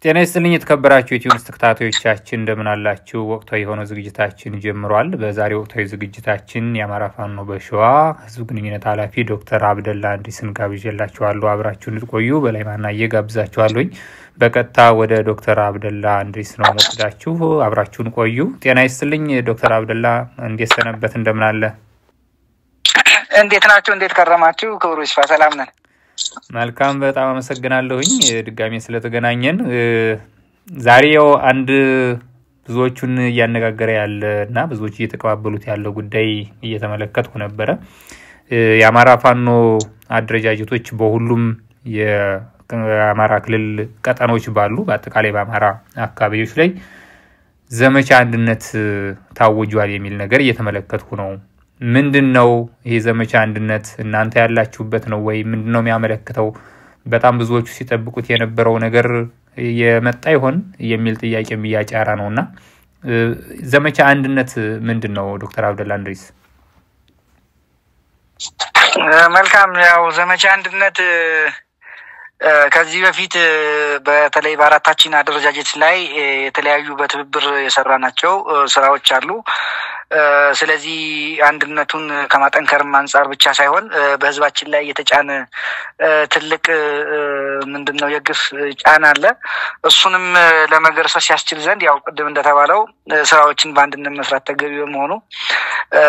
ጤና ይስጥልኝ የተከበራችሁ የቲዩንስ ተከታታዮቻችን እንደምን አላችሁ? ወቅታዊ የሆነ ዝግጅታችን ጀምሯል። በዛሬው ወቅታዊ ዝግጅታችን የአማራ ፋኖ በሸዋ ህዝብ ግንኙነት ኃላፊ ዶክተር አብደላ እንድሪስን ጋብዤላችኋለሁ። አብራችሁን እንድትቆዩ በላይማና እየጋብዛችኋለሁ። በቀጥታ ወደ ዶክተር አብደላ እንድሪስ ነው ወስዳችሁ አብራችሁን ቆዩ። ጤና ይስጥልኝ ዶክተር አብደላ እንዴት ሰነበት? እንደምን አለ? እንዴት ናችሁ? እንዴት ከረማችሁ? ክብሩ ይስፋ። ሰላም ነን። መልካም በጣም አመሰግናለሁኝ ድጋሜ ስለተገናኘን። ዛሬው አንድ ብዙዎቹን ያነጋገረ ያለና ብዙዎች እየተቀባበሉት ያለው ጉዳይ እየተመለከትኩ ነበር። የአማራ ፋኖ አደረጃጀቶች በሁሉም የአማራ ክልል ቀጠናዎች ባሉ በአጠቃላይ በአማራ አካባቢዎች ላይ ዘመቻ አንድነት ታውጇል የሚል ነገር እየተመለከትኩ ነው። ምንድነው ይሄ ዘመቻ አንድነት? እናንተ ያላችሁበት ነው ወይ? ምንድነው የሚያመለክተው? በጣም ብዙዎቹ ሲጠብቁት የነበረው ነገር የመጣ ይሆን የሚል ጥያቄም እያጫራ ነውና ዘመቻ አንድነት ምንድነው? ዶክተር አብደላ እንድሪስ። መልካም። ያው ዘመቻ አንድነት ከዚህ በፊት በተለይ በአራታችን አደረጃጀት ላይ የተለያዩ በትብብር የሰራናቸው ስራዎች አሉ። ስለዚህ አንድነቱን ከማጠንከርም አንፃር ብቻ ሳይሆን በህዝባችን ላይ የተጫነ ትልቅ ምንድነው የግፍ ጫና አለ። እሱንም ለመገርሰስ ያስችል ዘንድ ያው ቅድም እንደተባለው ስራዎችን በአንድነት መስራት ተገቢ በመሆኑ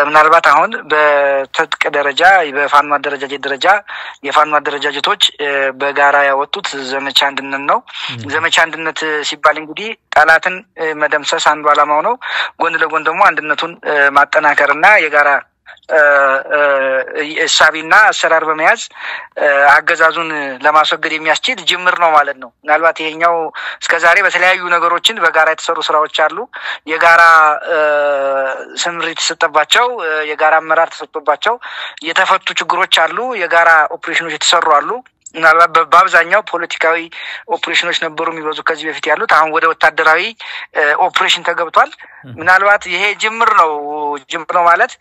ምናልባት አሁን በትጥቅ ደረጃ በፋኖ አደረጃጀት ደረጃ የፋኖ አደረጃጀቶች በጋራ ያወጡት ዘመቻ አንድነት ነው። ዘመቻ አንድነት ሲባል እንግዲህ ጠላትን መደምሰስ አንዱ ዓላማው ነው። ጎን ለጎን ደግሞ አንድነቱን ማጠናከርና የጋራ እሳቢና አሰራር በመያዝ አገዛዙን ለማስወገድ የሚያስችል ጅምር ነው ማለት ነው። ምናልባት ይሄኛው እስከዛሬ በተለያዩ ነገሮችን በጋራ የተሰሩ ስራዎች አሉ። የጋራ ስምሪት ተሰጥቷቸው የጋራ አመራር ተሰጥቷቸው የተፈቱ ችግሮች አሉ። የጋራ ኦፕሬሽኖች የተሰሩ አሉ። ምናልባት በአብዛኛው ፖለቲካዊ ኦፕሬሽኖች ነበሩ የሚበዙ ከዚህ በፊት ያሉት። አሁን ወደ ወታደራዊ ኦፕሬሽን ተገብቷል። ምናልባት ይሄ ጅምር ነው ማለት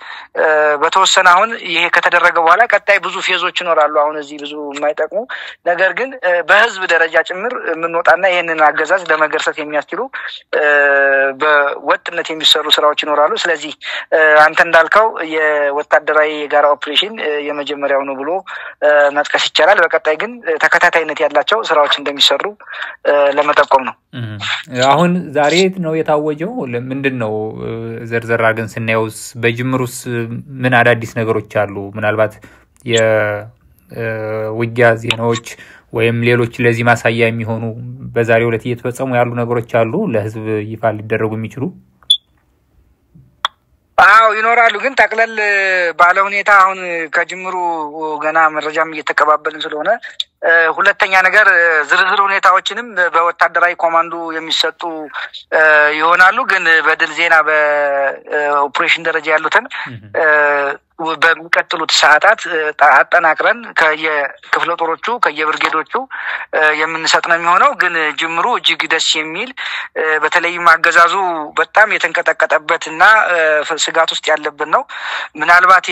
በተወሰነ አሁን ይሄ ከተደረገ በኋላ ቀጣይ ብዙ ፌዞች ይኖራሉ። አሁን እዚህ ብዙ የማይጠቅሙ ነገር ግን በህዝብ ደረጃ ጭምር የምንወጣና ይሄንን አገዛዝ ለመገርሰት የሚያስችሉ በወጥነት የሚሰሩ ስራዎች ይኖራሉ። ስለዚህ አንተ እንዳልከው የወታደራዊ የጋራ ኦፕሬሽን የመጀመሪያው ነው ብሎ መጥቀስ ይቻላል። በቀጣይ ግን ተከታታይነት ያላቸው ስራዎች እንደሚሰሩ ለመጠቆም ነው። አሁን ዛሬ ነው የታወጀው። ምንድነው ዘርዘር አድርገን ስናየውስ በጅምሩስ ምን አዳዲስ ነገሮች አሉ? ምናልባት የውጊያ ዜናዎች ወይም ሌሎች ለዚህ ማሳያ የሚሆኑ በዛሬው ዕለት እየተፈጸሙ ያሉ ነገሮች አሉ ለህዝብ ይፋ ሊደረጉ የሚችሉ? አዎ ይኖራሉ። ግን ጠቅለል ባለ ሁኔታ አሁን ከጅምሩ ገና መረጃም እየተቀባበልን ስለሆነ ሁለተኛ ነገር ዝርዝር ሁኔታዎችንም በወታደራዊ ኮማንዶ የሚሰጡ ይሆናሉ። ግን በድል ዜና በኦፕሬሽን ደረጃ ያሉትን በሚቀጥሉት ሰዓታት አጠናቅረን ከየክፍለ ጦሮቹ ከየብርጌዶቹ የምንሰጥ ነው የሚሆነው። ግን ጅምሩ እጅግ ደስ የሚል በተለይም አገዛዙ በጣም የተንቀጠቀጠበትና ስጋት ውስጥ ያለብን ነው። ምናልባት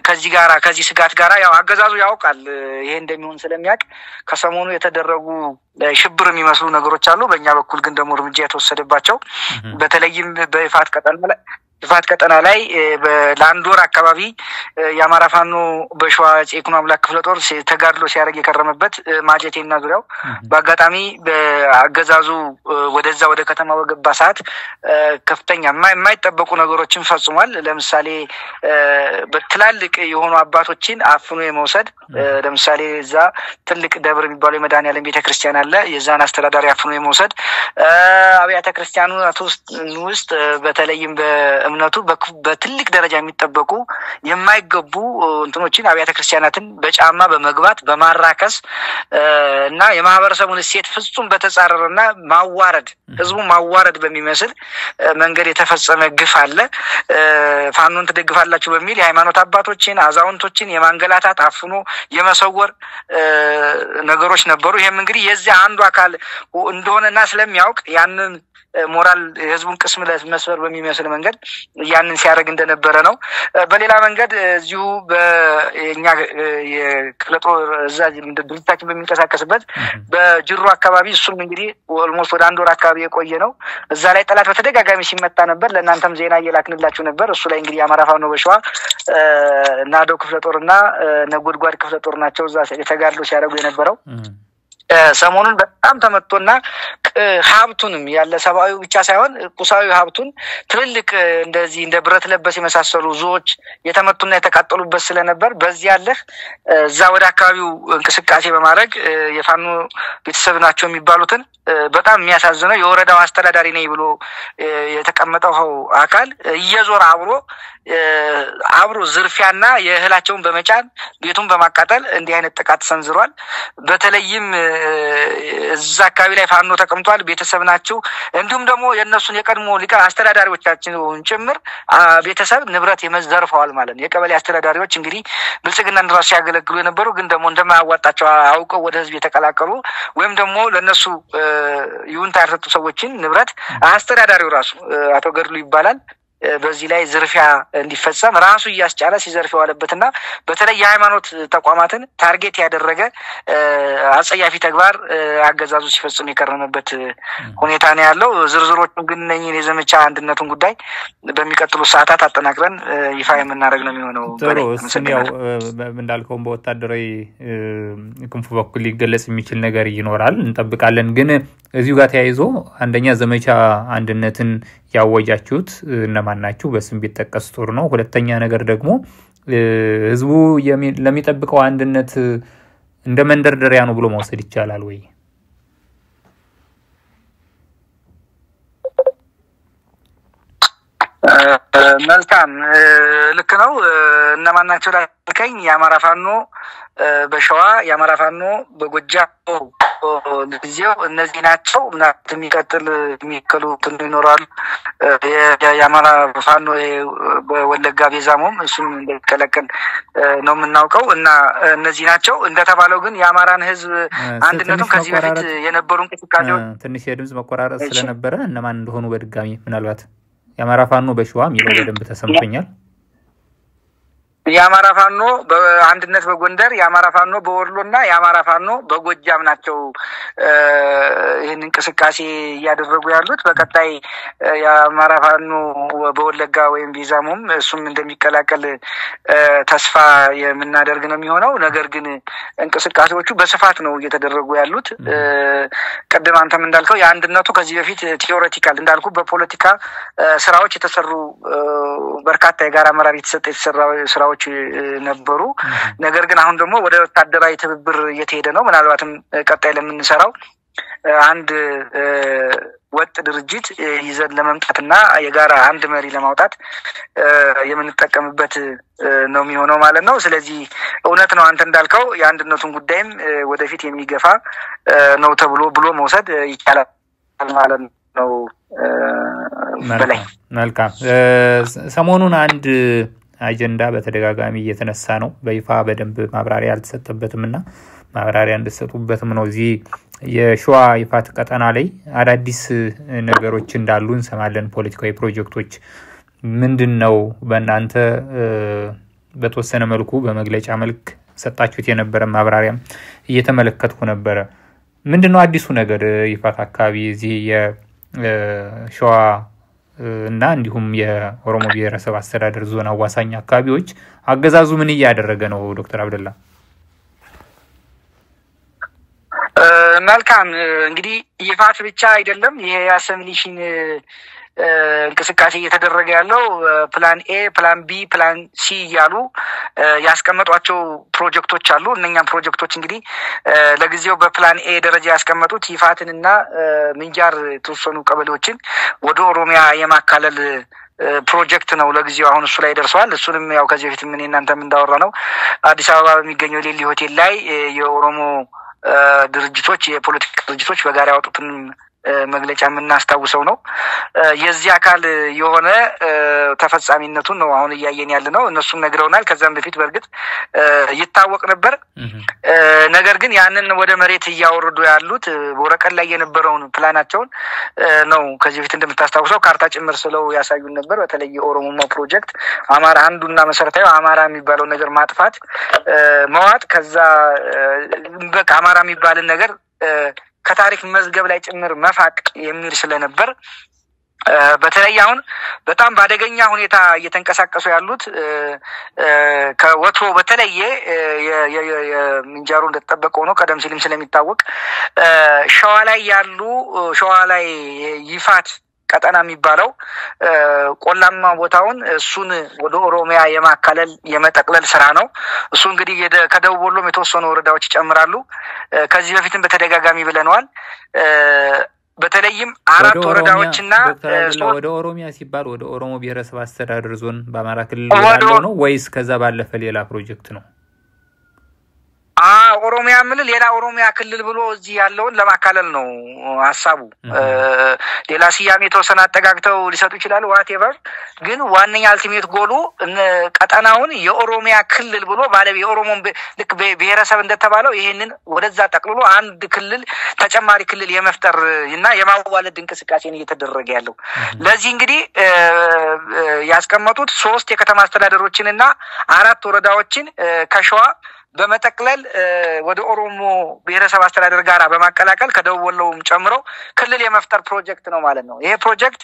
ከዚህ ስጋት ጋራ ያው አገዛዙ ያውቃል ይሄ እንደሚሆን ስለሚያውቅ ከሰሞኑ የተደረጉ ሽብር የሚመስሉ ነገሮች አሉ። በእኛ በኩል ግን ደግሞ እርምጃ የተወሰደባቸው በተለይም በፋት ቀጠና ላይ በላንድ ወር አካባቢ የአማራ ፋኖ በሸዋ ጼኩኖ አምላክ ክፍለ ጦር ተጋድሎ ሲያደርግ የከረመበት ማጀቴና ዙሪያው በአጋጣሚ በአገዛዙ ወደ ከተማ በገባ ሰዓት ከፍተኛ የማይጠበቁ ነገሮችን ፈጽሟል። ለምሳሌ በትላልቅ የሆኑ አባቶችን አፍኖ የመውሰድ ለምሳሌ እዛ ትልቅ ደብር የሚባለው የመድኃኔዓለም ቤተክርስቲያን አለ። የዛን አስተዳዳሪ አፍኖ የመውሰድ አብያተ ክርስቲያናት ውስጥ በተለይም በእምነቱ በትልቅ ደረጃ የሚጠበቁ የማይገቡ እንትኖችን አብያተ ክርስቲያናትን በጫማ በመግባት በማራከስ እና የማህበረሰቡን እሴት ፍጹም በተጻረረና ህዝቡ ማዋረድ በሚመስል መንገድ የተፈጸመ ግፍ አለ። ፋኖን ተደግፋላችሁ በሚል የሃይማኖት አባቶችን አዛውንቶችን የማንገላታት አፍኖ የመሰወር ነገሮች ነበሩ። ይሄም እንግዲህ የዚህ አንዱ አካል እንደሆነና ስለሚያውቅ ያንን ሞራል የህዝቡን ቅስም ለመስበር በሚመስል መንገድ ያንን ሲያደርግ እንደነበረ ነው። በሌላ መንገድ እዚሁ በእኛ የክለጦ እዛ ድርጅታችን በሚንቀሳቀስበት በጅሩ አካባቢ እሱም እንግዲህ ኦልሞስት ወደ 1 ወር አካባቢ የቆየ ነው። እዛ ላይ ጠላት በተደጋጋሚ ሲመታ ነበር። ለእናንተም ዜና እየላክንላችሁ ነበር። እሱ ላይ እንግዲህ የአማራ ፋኖ በሸዋ ናዶ ክፍለ ጦርና ነጎድጓድ ክፍለ ጦር ናቸው እዛ የተጋድሎ ሲያደርጉ የነበረው። ሰሞኑን በጣም ተመቶና ሀብቱንም ያለ ሰብአዊ ብቻ ሳይሆን ቁሳዊ ሀብቱን ትልልቅ እንደዚህ እንደ ብረት ለበስ የመሳሰሉ ዞዎች የተመቱና የተቃጠሉበት ስለነበር በዚህ ያለህ እዛ ወደ አካባቢው እንቅስቃሴ በማድረግ የፋኖ ቤተሰብ ናቸው የሚባሉትን በጣም የሚያሳዝነው የወረዳው አስተዳዳሪ ነኝ ብሎ የተቀመጠው አካል እየዞረ አብሮ ዝርፊያና የእህላቸውን በመጫን ቤቱን በማቃጠል እንዲህ አይነት ጥቃት ሰንዝሯል። በተለይም እዛ አካባቢ ላይ ፋኖ ተቀምጧል፣ ቤተሰብ ናቸው። እንዲሁም ደግሞ የነሱን የቀድሞ ሊቀ አስተዳዳሪዎቻችን ጭምር ቤተሰብ ንብረት የመዘርፈዋል ማለት ነው። የቀበሌ አስተዳዳሪዎች እንግዲህ ብልጽግናን ራሱ ሲያገለግሉ የነበሩ ግን ደግሞ እንደማያዋጣቸው አውቀው ወደ ህዝብ የተቀላቀሉ ወይም ደግሞ ለነሱ ይሁንታ ያልሰጡ ሰዎችን ንብረት አስተዳዳሪው ራሱ አቶ ገድሉ ይባላል በዚህ ላይ ዝርፊያ እንዲፈጸም ራሱ እያስጫለ ሲዘርፍ የዋለበትና በተለይ የሃይማኖት ተቋማትን ታርጌት ያደረገ አጸያፊ ተግባር አገዛዙ ሲፈጽም የከረመበት ሁኔታ ነው ያለው። ዝርዝሮቹን ግን እነኚህን የዘመቻ አንድነቱን ጉዳይ በሚቀጥሉ ሰዓታት አጠናቅረን ይፋ የምናደርግ ነው የሚሆነው። ጥሩ ያው እንዳልከው በወታደራዊ ክንፉ በኩል ሊገለጽ የሚችል ነገር ይኖራል እንጠብቃለን። ግን እዚሁ ጋር ተያይዞ አንደኛ ዘመቻ አንድነትን ያወጃችሁት እነማን ናችሁ? በስም ቢጠቀስ ጥሩ ነው። ሁለተኛ ነገር ደግሞ ህዝቡ ለሚጠብቀው አንድነት እንደ መንደርደሪያ ነው ብሎ መውሰድ ይቻላል ወይ? መልካም ልክ ነው። እነማን ናቸው ላልከኝ የአማራ ፋኖ በሸዋ የአማራ ፋኖ በጎጃም ጊዜው እነዚህ ናቸው። ምናልባት የሚቀጥል የሚከሉት ይኖራሉ። የአማራ ፋኖ በወለጋ ቤዛሞም እሱም እንደሚቀለቀል ነው የምናውቀው እና እነዚህ ናቸው። እንደተባለው ግን የአማራን ህዝብ አንድነቱን ከዚህ በፊት የነበሩ እንቅስቃሴዎች ትንሽ የድምጽ መቆራረጥ ስለነበረ እነማን እንደሆኑ በድጋሚ ምናልባት የአማራ ፋኖ በሸዋ የሚለው በደንብ ተሰምቶኛል። የአማራ ፋኖ በአንድነት በጎንደር የአማራ ፋኖ በወሎና የአማራ ፋኖ በጎጃም ናቸው ይህን እንቅስቃሴ እያደረጉ ያሉት። በቀጣይ የአማራ ፋኖ በወለጋ ወይም ቤዛሞም እሱም እንደሚቀላቀል ተስፋ የምናደርግ ነው የሚሆነው። ነገር ግን እንቅስቃሴዎቹ በስፋት ነው እየተደረጉ ያሉት። ቀደም አንተም እንዳልከው የአንድነቱ ከዚህ በፊት ቲዮሬቲካል እንዳልኩ በፖለቲካ ስራዎች የተሰሩ በርካታ የጋራ አመራር የተሰራ ስራዎች ነበሩ። ነገር ግን አሁን ደግሞ ወደ ወታደራዊ ትብብር እየተሄደ ነው። ምናልባትም ቀጣይ ለምንሰራው አንድ ወጥ ድርጅት ይዘን ለመምጣትና የጋራ አንድ መሪ ለማውጣት የምንጠቀምበት ነው የሚሆነው ማለት ነው። ስለዚህ እውነት ነው አንተ እንዳልከው የአንድነቱን ጉዳይም ወደፊት የሚገፋ ነው ብሎ መውሰድ ይቻላል ማለት ነው። በላይ መልካም ሰሞኑን አንድ አጀንዳ በተደጋጋሚ እየተነሳ ነው። በይፋ በደንብ ማብራሪያ አልተሰጠበትምና ማብራሪያ እንድትሰጡበትም ነው። እዚህ የሸዋ ይፋት ቀጠና ላይ አዳዲስ ነገሮች እንዳሉ እንሰማለን። ፖለቲካዊ ፕሮጀክቶች ምንድነው? በእናንተ በተወሰነ መልኩ በመግለጫ መልክ ሰጣችሁት የነበረ ማብራሪያም እየተመለከትኩ ነበረ። ምንድነው አዲሱ ነገር ይፋት አካባቢ እዚህ የሸዋ እና እንዲሁም የኦሮሞ ብሔረሰብ አስተዳደር ዞን አዋሳኝ አካባቢዎች አገዛዙ ምን እያደረገ ነው? ዶክተር አብደላ መልካም እንግዲህ ይፋት ብቻ አይደለም ይሄ አሰሚኒሽን እንቅስቃሴ እየተደረገ ያለው ፕላን ኤ ፕላን ቢ ፕላን ሲ እያሉ ያስቀመጧቸው ፕሮጀክቶች አሉ። እነኛም ፕሮጀክቶች እንግዲህ ለጊዜው በፕላን ኤ ደረጃ ያስቀመጡት ይፋትንና ምንጃር የተወሰኑ ቀበሌዎችን ወደ ኦሮሚያ የማካለል ፕሮጀክት ነው። ለጊዜው አሁን እሱ ላይ ደርሰዋል። እሱንም ያው ከዚህ በፊት ምን እናንተም እንዳወራ ነው አዲስ አበባ በሚገኘው ሌሊ ሆቴል ላይ የኦሮሞ ድርጅቶች የፖለቲካ ድርጅቶች በጋራ ያወጡትን መግለጫ የምናስታውሰው ነው። የዚህ አካል የሆነ ተፈጻሚነቱን ነው አሁን እያየን ያለነው። እነሱም ነግረውናል። ከዛም በፊት በርግጥ ይታወቅ ነበር። ነገር ግን ያንን ወደ መሬት እያወረዱ ያሉት በወረቀት ላይ የነበረውን ፕላናቸውን ነው። ከዚህ በፊት እንደምታስታውሰው ካርታ ጭምር ስለው ያሳዩን ነበር። በተለይ የኦሮሞማ ፕሮጀክት አማራ አንዱና መሰረታዊ አማራ የሚባለው ነገር ማጥፋት መዋጥ፣ ከዛ በቃ አማራ የሚባልን ነገር ከታሪክ መዝገብ ላይ ጭምር መፋቅ የሚል ስለነበር በተለይ አሁን በጣም ባደገኛ ሁኔታ እየተንቀሳቀሱ ያሉት ከወትሮ በተለየ የምንጃሩ እንደተጠበቀው ነው። ቀደም ሲልም ስለሚታወቅ ሸዋ ላይ ያሉ ሸዋ ላይ ይፋት ቀጠና የሚባለው ቆላማ ቦታውን እሱን ወደ ኦሮሚያ የማካለል የመጠቅለል ስራ ነው። እሱ እንግዲህ ከደቡብ ወሎም የተወሰኑ ወረዳዎች ይጨምራሉ። ከዚህ በፊትም በተደጋጋሚ ብለናል። በተለይም 4 ወረዳዎችና ወደ ኦሮሚያ ሲባል ወደ ኦሮሞ ብሔረሰብ አስተዳደር ዞን በአማራ ክልል ያለው ነው ወይስ ከዛ ባለፈ ሌላ ፕሮጀክት ነው? ኦሮሚያ ምን ሌላ ኦሮሚያ ክልል ብሎ እዚህ ያለውን ለማካለል ነው ሐሳቡ። ሌላ ሲያሜ ተወሰነ አጠጋግተው ሊሰጡ ይችላል ዋትኤቨር። ግን ዋነኛ አልቲሜት ጎሉ ቀጠናውን የኦሮሚያ ክልል ብሎ ባለቤ የኦሮሞን ልክ ብሔረሰብ እንደተባለው ይሄንን ወደዛ ጠቅልሎ አንድ ክልል ተጨማሪ ክልል የመፍጠር እና የማዋለድ እንቅስቃሴን እየተደረገ ያለው። ለዚህ እንግዲህ ያስቀመጡት 3 የከተማ አስተዳደሮችንና 4 ወረዳዎችን ከሸዋ በመጠቅለል ወደ ኦሮሞ ብሔረሰብ አስተዳደር ጋራ በማቀላቀል ከደቡብ ወሎም ጨምሮ ክልል የመፍጠር ፕሮጀክት ነው ማለት ነው። ይሄ ፕሮጀክት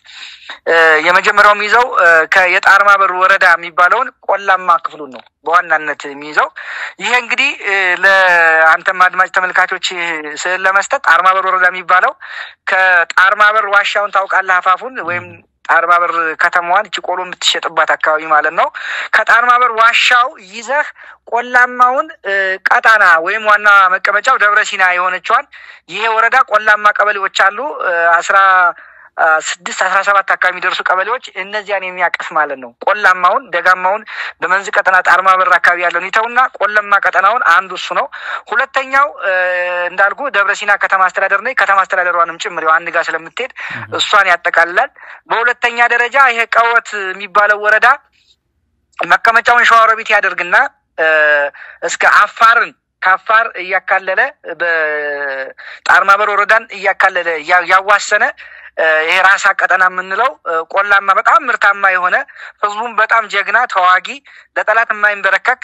የመጀመሪያው የሚይዘው ከየጣርማበር ወረዳ የሚባለውን ቆላማ ክፍሉን ነው በዋናነት የሚይዘው። ይሄ እንግዲህ ለአንተም አድማጭ ተመልካቾች ስለመስጠት ጣርማበር ወረዳ የሚባለው ከጣርማበር ዋሻውን ታውቃለህ? አፋፉን ወይም ጣርማበር ከተማዋን ጭቆሎ የምትሸጥባት አካባቢ ማለት ነው። ከጣርማበር ዋሻው ይዘህ ቆላማውን ቀጣና ወይም ዋና መቀመጫው ደብረ ሲና የሆነችዋን ይሄ ወረዳ ቆላማ ቀበሌዎች አሉ 16-17 አካባቢ የሚደርሱ ቀበሌዎች እነዚያን የሚያቅፍ ማለት ነው። ቆላማውን ደጋማውን በመንዝ ቀጠና ጣርማበር አካባቢ ያለውን ይተውና ቆላማ ቀጠናውን አንዱ እሱ ነው። ሁለተኛው እንዳልኩ ደብረ ሲና ከተማ አስተዳደር ነው። ከተማ አስተዳደሯንም ጭምር አንድ ጋር ስለምትሄድ እሷን ያጠቃልላል። በሁለተኛ ደረጃ ይሄ ቀወት የሚባለው ወረዳ መቀመጫውን ሸዋሮቢት ያደርግና እስከ አፋርን ካፋር እያካለለ በጣርማበር ወረዳን እያካለለ ያዋሰነ ይሄ ራሳ ቀጠና የምንለው ቆላማ በጣም ምርታማ የሆነ ህዝቡም በጣም ጀግና ተዋጊ ለጠላት የማይንበረከክ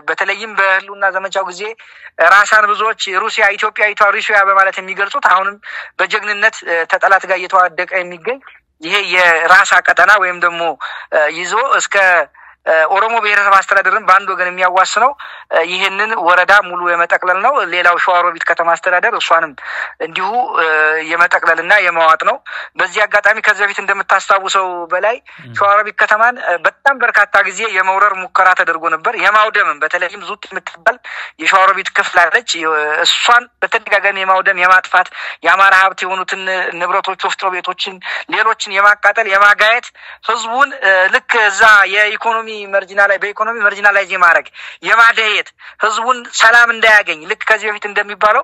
በተለይም በህልውና ዘመቻው ጊዜ ራሳን ብዙዎች ሩሲያ ኢትዮጵያዊቷ ሩሲያ በማለት የሚገልጹት አሁንም በጀግንነት ተጠላት ጋር እየተዋደቀ የሚገኝ ይሄ የራሳ ቀጠና ወይም ደግሞ ይዞ እስከ ኦሮሞ ብሔረሰብ አስተዳደርን በአንድ ወገን የሚያዋስነው ይሄንን ወረዳ ሙሉ የመጠቅለል ነው። ሌላው ሸዋሮቢት ከተማ አስተዳደር እሷንም እንዲሁ የመጠቅለልና የማዋጥ ነው። በዚህ አጋጣሚ ከዚህ በፊት እንደምታስታውሰው በላይ ሸዋሮቢት ከተማን በጣም በርካታ ጊዜ የመውረር ሙከራ ተደርጎ ነበር። የማውደምም በተለይም ዙጥ የምትባል የሸዋሮቢት ክፍል አለች። እሷን በተደጋጋሚ የማውደም የማጥፋት የአማራ ሀብት የሆኑትን ንብረቶች ወፍጮ ቤቶችን ሌሎችን የማቃጠል የማጋየት ህዝቡን ልክ እዛ የኢኮኖሚ በኢኮኖሚ መርጂናላይዝ የማድረግ የማደየት ህዝቡን ሰላም እንዳያገኝ ልክ ከዚህ በፊት እንደሚባለው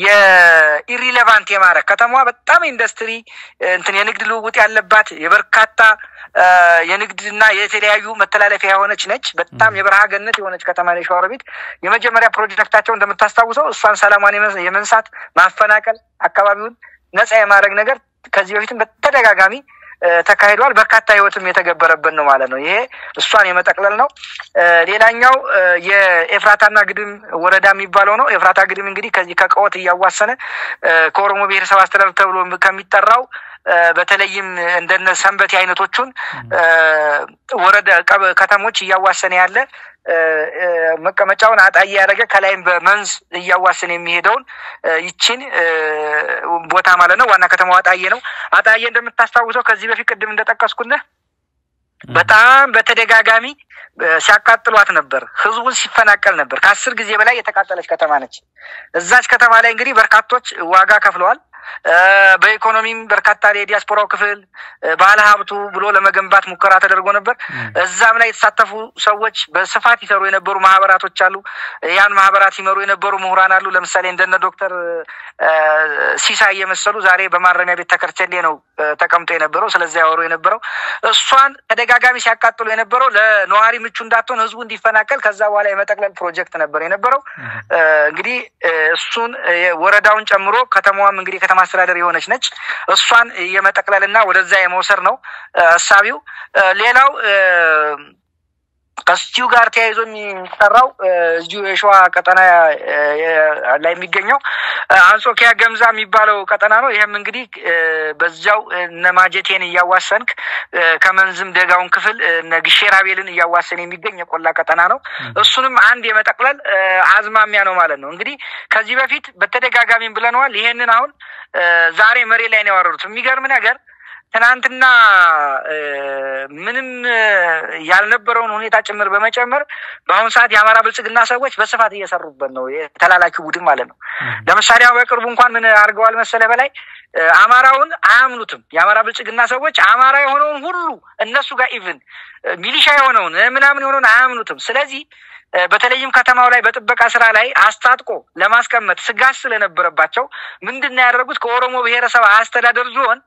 የኢሪሌቫንት የማድረግ ከተማዋ በጣም ኢንዱስትሪ የንግድ ልውውጥ ያለባት የበርካታ የንግድና የተለያዩ መተላለፊያ የሆነች ነች። በጣም የበረሃ ገነት የሆነች ከተማ ነች ሸዋሮቢት። የመጀመሪያ ፕሮጀክታቸው እንደምታስታውሰው እሷን ሰላማን የመንሳት ማፈናቀል፣ አካባቢውን ነፃ የማድረግ ነገር ከዚህ በፊትም በተደጋጋሚ ተካሂዷል። በርካታ ህይወትም የተገበረበት ነው ማለት ነው። ይሄ እሷን የመጠቅለል ነው። ሌላኛው የኤፍራታና ግድም ወረዳ የሚባለው ነው። ኤፍራታ ግድም እንግዲህ ከዚህ ከቀወት እያዋሰነ ከኦሮሞ ብሔረሰብ አስተዳደር ተብሎ ከሚጠራው በተለይም እንደነ ሰንበቴ አይነቶቹን ወረዳ ከተሞች እያዋሰነ ያለ መቀመጫውን አጣዬ ያደረገ ከላይም በመንዝ እያዋሰነ የሚሄደውን ይችን ቦታ ማለት ነው። ዋና ከተማው አጣዬ ነው። አጣዬ እንደምታስታውሰው ከዚህ በፊት ቅድም እንደጠቀስኩልህ በጣም በተደጋጋሚ ሲያቃጥሏት ነበር። ህዝቡን ሲፈናቀል ነበር። ከ10 ጊዜ በላይ የተቃጠለች ከተማ ነች። እዛች ከተማ ላይ እንግዲህ በርካቶች ዋጋ ከፍለዋል። በኢኮኖሚም በርካታ የዲያስፖራው ክፍል ባለ ሀብቱ ብሎ ለመገንባት ሙከራ ተደርጎ ነበር። እዛም ላይ የተሳተፉ ሰዎች በስፋት ይሰሩ የነበሩ ማህበራቶች አሉ። ያን ማህበራት ይመሩ የነበሩ ምሁራን አሉ። ለምሳሌ እንደነ ዶክተር ሲሳይ የመሰሉ ዛሬ በማረሚያ ቤት ተከርቸሌ ነው ተቀምጦ የነበረው። ስለዚህ ያወሩ የነበረው እሷን ተደጋጋሚ ሲያቃጥሉ የነበረው ለነዋሪ ምቹ እንዳትሆን ህዝቡ እንዲፈናቀል ከዛ በኋላ የመጠቅለል ፕሮጀክት ነበር የነበረው። እንግዲህ እሱን ወረዳውን ጨምሮ ከተማዋም እንግዲህ ከተማ አስተዳደር የሆነች ነች። እሷን የመጠቅለልና ወደዛ የመውሰድ ነው ሐሳቢው። ሌላው ከስቲው ጋር ተያይዞ የሚሰራው እዚሁ የሸዋ ቀጠና ላይ የሚገኘው አንጾኪያ ገምዛ የሚባለው ቀጠና ነው። ይሄም እንግዲህ በዛው ነማጀቴን እያዋሰንክ ከመንዝም ደጋውን ክፍል ነግሼራቤልን እያዋሰን የሚገኝ የቆላ ቀጠና ነው። እሱንም አንድ የመጠቅለል አዝማሚያ ነው ማለት ነው። እንግዲህ ከዚህ በፊት በተደጋጋሚ ብለናል። ይሄንን አሁን ዛሬ መሬት ላይ ነው ያወረዱት። የሚገርም ነገር ትናንትና ምንም ያልነበረውን ሁኔታ ጭምር በመጨመር በአሁን ሰዓት የአማራ ብልጽግና ሰዎች በስፋት እየሰሩበት ነው። የተላላኪው ቡድን ማለት ነው። ለምሳሌ በቅርቡ እንኳን ምን አድርገዋል መሰለ በላይ አማራውን አያምኑትም። የአማራ ብልጽግና ሰዎች አማራ የሆነውን ሁሉ እነሱ ጋር ኢቭን ሚሊሻ የሆነውን ምናምን የሆነውን አያምኑትም። ስለዚህ በተለይም ከተማው ላይ በጥበቃ ስራ ላይ አስታጥቆ ለማስቀመጥ ስጋት ስለነበረባቸው ምንድነው ያደረጉት? ከኦሮሞ ብሔረሰብ አስተዳደር ዞን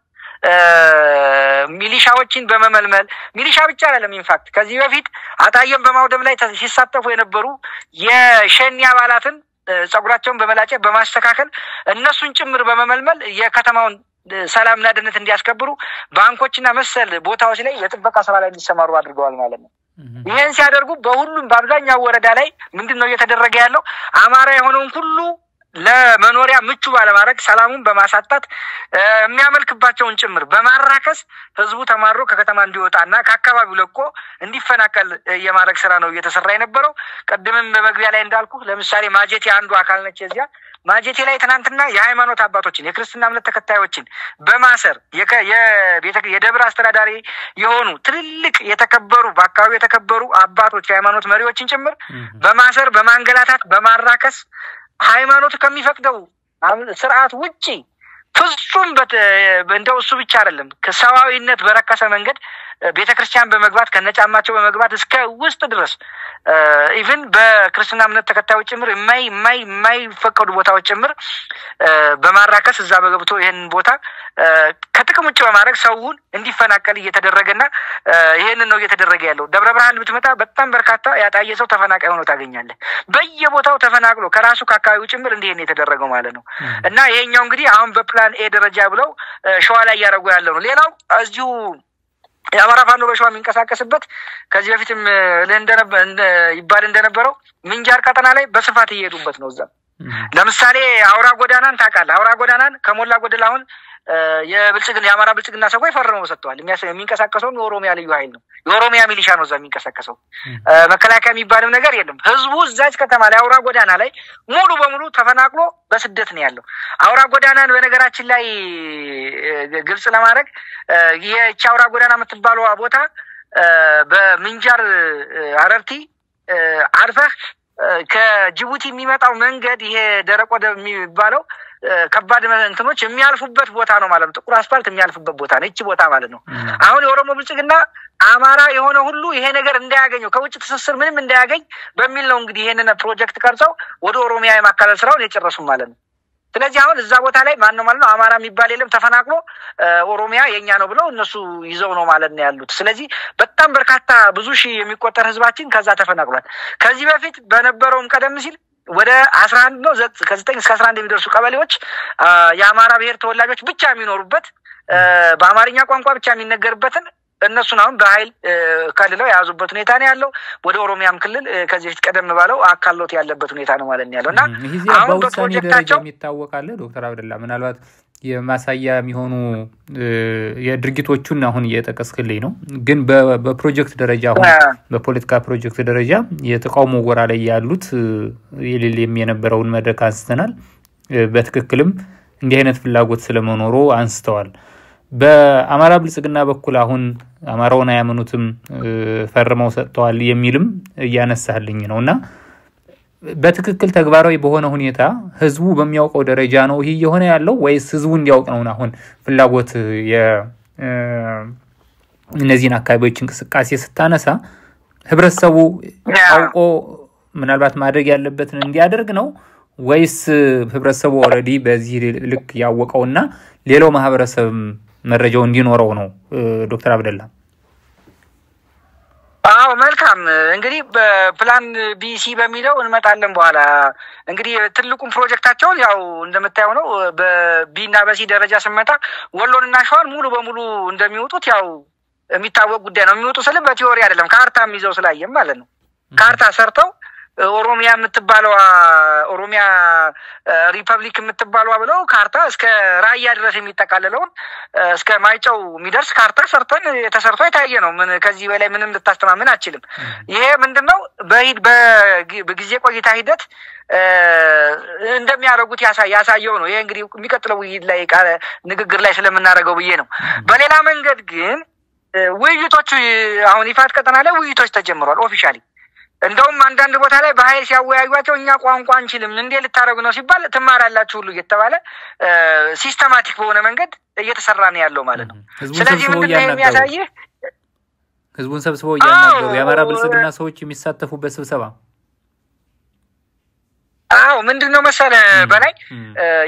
ሚሊሻዎችን በመመልመል ሚሊሻ ብቻ አይደለም ኢንፋክት ከዚህ በፊት አጣየም በማውደም ላይ ሲሳተፉ የነበሩ የሸኒ አባላትን ጸጉራቸውን በመላጨት በማስተካከል እነሱን ጭምር በመመልመል የከተማውን ሰላምና ደህንነት እንዲያስከብሩ ባንኮችና መሰል ቦታዎች ላይ የጥበቃ ስራ ላይ እንዲሰማሩ አድርገዋል ማለት ነው። ይሄን ሲያደርጉ በሁሉም በአብዛኛው ወረዳ ላይ ምንድነው እየተደረገ ያለው? አማራ የሆነውን ሁሉ ለመኖሪያ ምቹ ባለማድረግ ሰላሙን በማሳጣት የሚያመልክባቸውን ጭምር በማራከስ ህዝቡ ተማሮ ከከተማ እንዲወጣና ከአካባቢው ለቆ እንዲፈናቀል የማድረግ ስራ ነው እየተሰራ የነበረው። ቀደምም በመግቢያ ላይ እንዳልኩ ለምሳሌ ማጀቴ አንዱ አካል ነች። እዚያ ማጀቴ ላይ ትናንትና የሃይማኖት አባቶችን የክርስትና እምነት ተከታዮችን በማሰር የደብር አስተዳዳሪ የሆኑ ትልልቅ የተከበሩ በአካባቢው የተከበሩ አባቶች የሃይማኖት መሪዎችን ጭምር በማሰር በማንገላታት በማራከስ ሃይማኖት ከሚፈቅደው ስርዓት ውጪ ፍጹም እንደው እሱ ብቻ አይደለም ከሰዋዊነት በረከሰ መንገድ ቤተክርስቲያን በመግባት ከነጫማቸው በመግባት እስከ ውስጥ ድረስ ኢቭን በክርስትና እምነት ተከታዮች ጭምር የማይፈቀዱ ቦታዎች ጭምር በማራከስ እዛ በገብቶ ይሄን ቦታ ከጥቅም ውጭ በማድረግ ሰውን እንዲፈናቀል እየተደረገና ይሄንን ነው እየተደረገ ያለው። ደብረ ብርሃን ብትመጣ በጣም በርካታ ያጣየ ሰው ተፈናቃይ ሆኖ ታገኛለህ። በየቦታው ተፈናቅሎ ከራሱ ከአካባቢው ጭምር እንዲህ ነው የተደረገው ማለት ነው። እና ይሄኛው እንግዲህ አሁን በፕላን ኤ ደረጃ ብለው ሸዋ ላይ ያደረጉ ያለው ነው። ሌላው እዚሁ የአማራ ፋኖ በሸዋ የሚንቀሳቀስበት ከዚህ በፊትም ይባል እንደነበረው ምንጃር ቀጠና ላይ በስፋት እየሄዱበት ነው። እዛ ለምሳሌ አውራ ጎዳናን ታውቃለህ? አውራ ጎዳናን ከሞላ ጎደል አሁን የአማራ ብልጽግና ሰዎች ፈርመው ሰጥተዋል። የሚንቀሳቀሰው የኦሮሚያ ልዩ ኃይል ነው። የኦሮሚያ ሚሊሻ ነው እዛ የሚንቀሳቀሰው። መከላከያ የሚባልም ነገር የለም። ህዝቡ እዛች ከተማ ላይ አውራ ጎዳና ላይ ሙሉ በሙሉ ተፈናቅሎ በስደት ነው ያለው። አውራ ጎዳናን በነገራችን ላይ ግልጽ ለማድረግ የቻ አውራ ጎዳና የምትባለው ቦታ በምንጃር አረርቲ አርፈህ ከጅቡቲ የሚመጣው መንገድ ይሄ ደረቅ ወደብ የሚባለው ከባድ እንትኖች የሚያልፉበት ቦታ ነው ማለት ነው። ጥቁር አስፋልት የሚያልፉበት ቦታ ነው እቺ ቦታ ማለት ነው። አሁን የኦሮሞ ብልጽግና አማራ የሆነ ሁሉ ይሄ ነገር እንዳያገኘው ከውጭ ትስስር ምንም እንዳያገኝ በሚል ነው እንግዲህ ይሄንን ፕሮጀክት ቀርጸው ወደ ኦሮሚያ የማካለል ስራውን የጨረሱ ማለት ነው። ስለዚህ አሁን እዛ ቦታ ላይ ማን ነው ማለት ነው አማራ የሚባል የለም። ተፈናቅሎ ኦሮሚያ የኛ ነው ብለው እነሱ ይዘው ነው ማለት ነው ያሉት። ስለዚህ በጣም በርካታ ብዙ ሺህ የሚቆጠር ህዝባችን ከዛ ተፈናቅሏል። ከዚህ በፊት በነበረውም ቀደም ሲል ወደ 11 ነው ከ9 እስከ 11 የሚደርሱ ቀበሌዎች የአማራ ብሔር ተወላጆች ብቻ የሚኖሩበት በአማርኛ ቋንቋ ብቻ የሚነገርበትን እነሱን አሁን በኃይል ከልለው የያዙበት ሁኔታ ነው ያለው። ወደ ኦሮሚያም ክልል ከዚህ በፊት ቀደም ባለው አካሎት ያለበት ሁኔታ ነው ማለት ነው ያለውና አሁን በፕሮጀክታቸው የሚታወቃል። ዶክተር አብደላ ምናልባት የማሳያ የሚሆኑ የድርጊቶቹን አሁን እየጠቀስክልኝ ነው። ግን በፕሮጀክት ደረጃ አሁን በፖለቲካ ፕሮጀክት ደረጃ የተቃውሞ ጎራ ላይ ያሉት የሌለም የነበረውን መድረክ አንስተናል። በትክክልም እንዲህ አይነት ፍላጎት ስለመኖሩ አንስተዋል። በአማራ ብልጽግና በኩል አሁን አማራውን አያመኑትም ፈርመው ሰጥተዋል የሚልም እያነሳልኝ ነውና በትክክል ተግባራዊ በሆነ ሁኔታ ህዝቡ በሚያውቀው ደረጃ ነው ይሄ የሆነ ያለው ወይስ ህዝቡ እንዲያውቅ ነው አሁን ፍላጎት እነዚህን አካባቢዎች እንቅስቃሴ ስታነሳ ህብረተሰቡ አውቆ ምናልባት ማድረግ ያለበትን እንዲያደርግ ነው ወይስ ህብረተሰቡ ኦሬዲ በዚህ ልክ ያወቀውና ሌላው ማህበረሰብ መረጃው እንዲኖረው ነው? ዶክተር አብደላ አዎ መልካም እንግዲህ በፕላን ቢሲ በሚለው እንመጣለን በኋላ እንግዲህ ትልቁን ፕሮጀክታቸውን ያው እንደምታየው ነው በቢና በሲ ደረጃ ስመጣ ወሎንና ሸዋን ሙሉ በሙሉ እንደሚወጡት ያው የሚታወቅ ጉዳይ ነው። የሚወጡ ስለ በቲዮሪ አይደለም ካርታም ይዘው ስላየም ማለት ነው። ካርታ ሰርተው ኦሮሚያ የምትባለው ኦሮሚያ ሪፐብሊክ የምትባለው ብለው ካርታ እስከ ራያ ድረስ የሚጠቃለለውን እስከ ማይጨው የሚደርስ ካርታ ሰርተን የተሰርቶ የታየ ነው። ምን ከዚህ በላይ ምንም ልታስተማምን አትችልም። ይሄ ምንድነው በጊዜ ቆይታ ሂደት እንደሚያደርጉት ያሳየው ነው። ይሄ እንግዲህ የሚቀጥለው ውይይት ላይ ንግግር ላይ ስለምናደርገው ብዬ ነው። በሌላ መንገድ ግን ውይይቶቹ አሁን ይፋት ቀጠና ላይ ውይይቶች ተጀምሯል ኦፊሻሊ። እንደውም አንዳንድ ቦታ ላይ በኃይል ሲያወያዩቸው እኛ ቋንቋ አንችልም እንዴ ልታረጉ ነው ሲባል ትማራላችሁ ሁሉ እየተባለ ሲስተማቲክ በሆነ መንገድ እየተሰራ ነው ያለው ማለት ነው። ስለዚህ ምንድነው የሚያሳየው ህዝቡን ሰብስበው ያናገሩ የአማራ ብልጽግና ሰዎች የሚሳተፉበት ስብሰባ አዎ ምንድነው መሰለ በላይ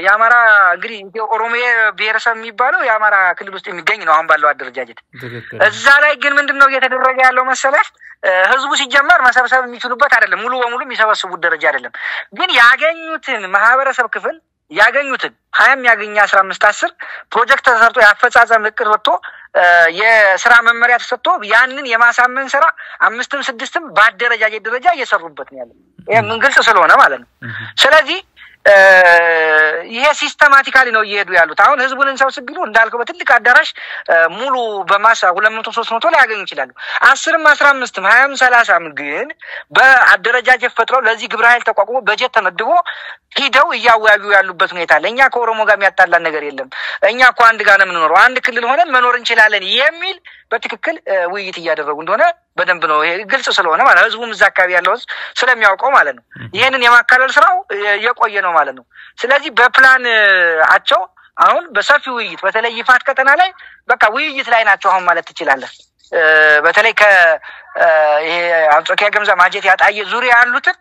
የአማራ እንግዲህ ኦሮሚያ ብሔረሰብ የሚባለው የአማራ ክልል ውስጥ የሚገኝ ነው አሁን ባለው አደረጃጀት። እዛ ላይ ግን ምንድነው እየተደረገ ያለው መሰለ ህዝቡ ሲጀመር መሰብሰብ የሚችሉበት አይደለም፣ ሙሉ በሙሉ የሚሰበስቡት ደረጃ አይደለም። ግን ያገኙትን ማህበረሰብ ክፍል ያገኙትን 20 ያገኛ 15 10 ፕሮጀክት ተሰርቶ ያፈጻጸም እቅድ ወጥቶ የሥራ መመሪያ ተሰጥቶ ያንን የማሳመን ስራ 5ም 6ም በአደረጃጀት ደረጃ እየሰሩበት ነው ያለው። ይሄ ምን ግልጽ ስለሆነ ማለት ነው። ስለዚህ ይሄ ሲስተማቲካሊ ነው እየሄዱ ያሉት። አሁን ህዝቡን እንሰብስብ ቢሉ እንዳልከው በትልቅ አዳራሽ ሙሉ በማሳ 200 300 ላይ ያገኙ ይችላሉ። 10ም 15ም 20ም 30ም ግን በአደረጃጀት ፈጥረው ለዚህ ግብረ ኃይል ተቋቁሞ በጀት ተመድቦ ሂደው እያወያዩ ያሉበት ሁኔታ አለ። እኛ ከኦሮሞ ጋር የሚያጣላን ነገር የለም፣ እኛ እኮ አንድ ጋር ነው የምንኖረው፣ አንድ ክልል ሆነን መኖር እንችላለን የሚል በትክክል ውይይት እያደረጉ እንደሆነ በደንብ ነው ይሄ ግልጽ ስለሆነ ማለት ህዝቡም እዛ አካባቢ ያለው ስለሚያውቀው ማለት ነው። ይሄንን የማካለል ስራው የቆየ ነው ማለት ነው። ስለዚህ በፕላን አቸው አሁን በሰፊ ውይይት በተለይ ይፋት ቀጠና ላይ በቃ ውይይት ላይ ናቸው አሁን ማለት ትችላለህ። በተለይ ይሄ አንጾኪያ ገምዛ ማጀት ያጣየ ዙሪያ ያሉትን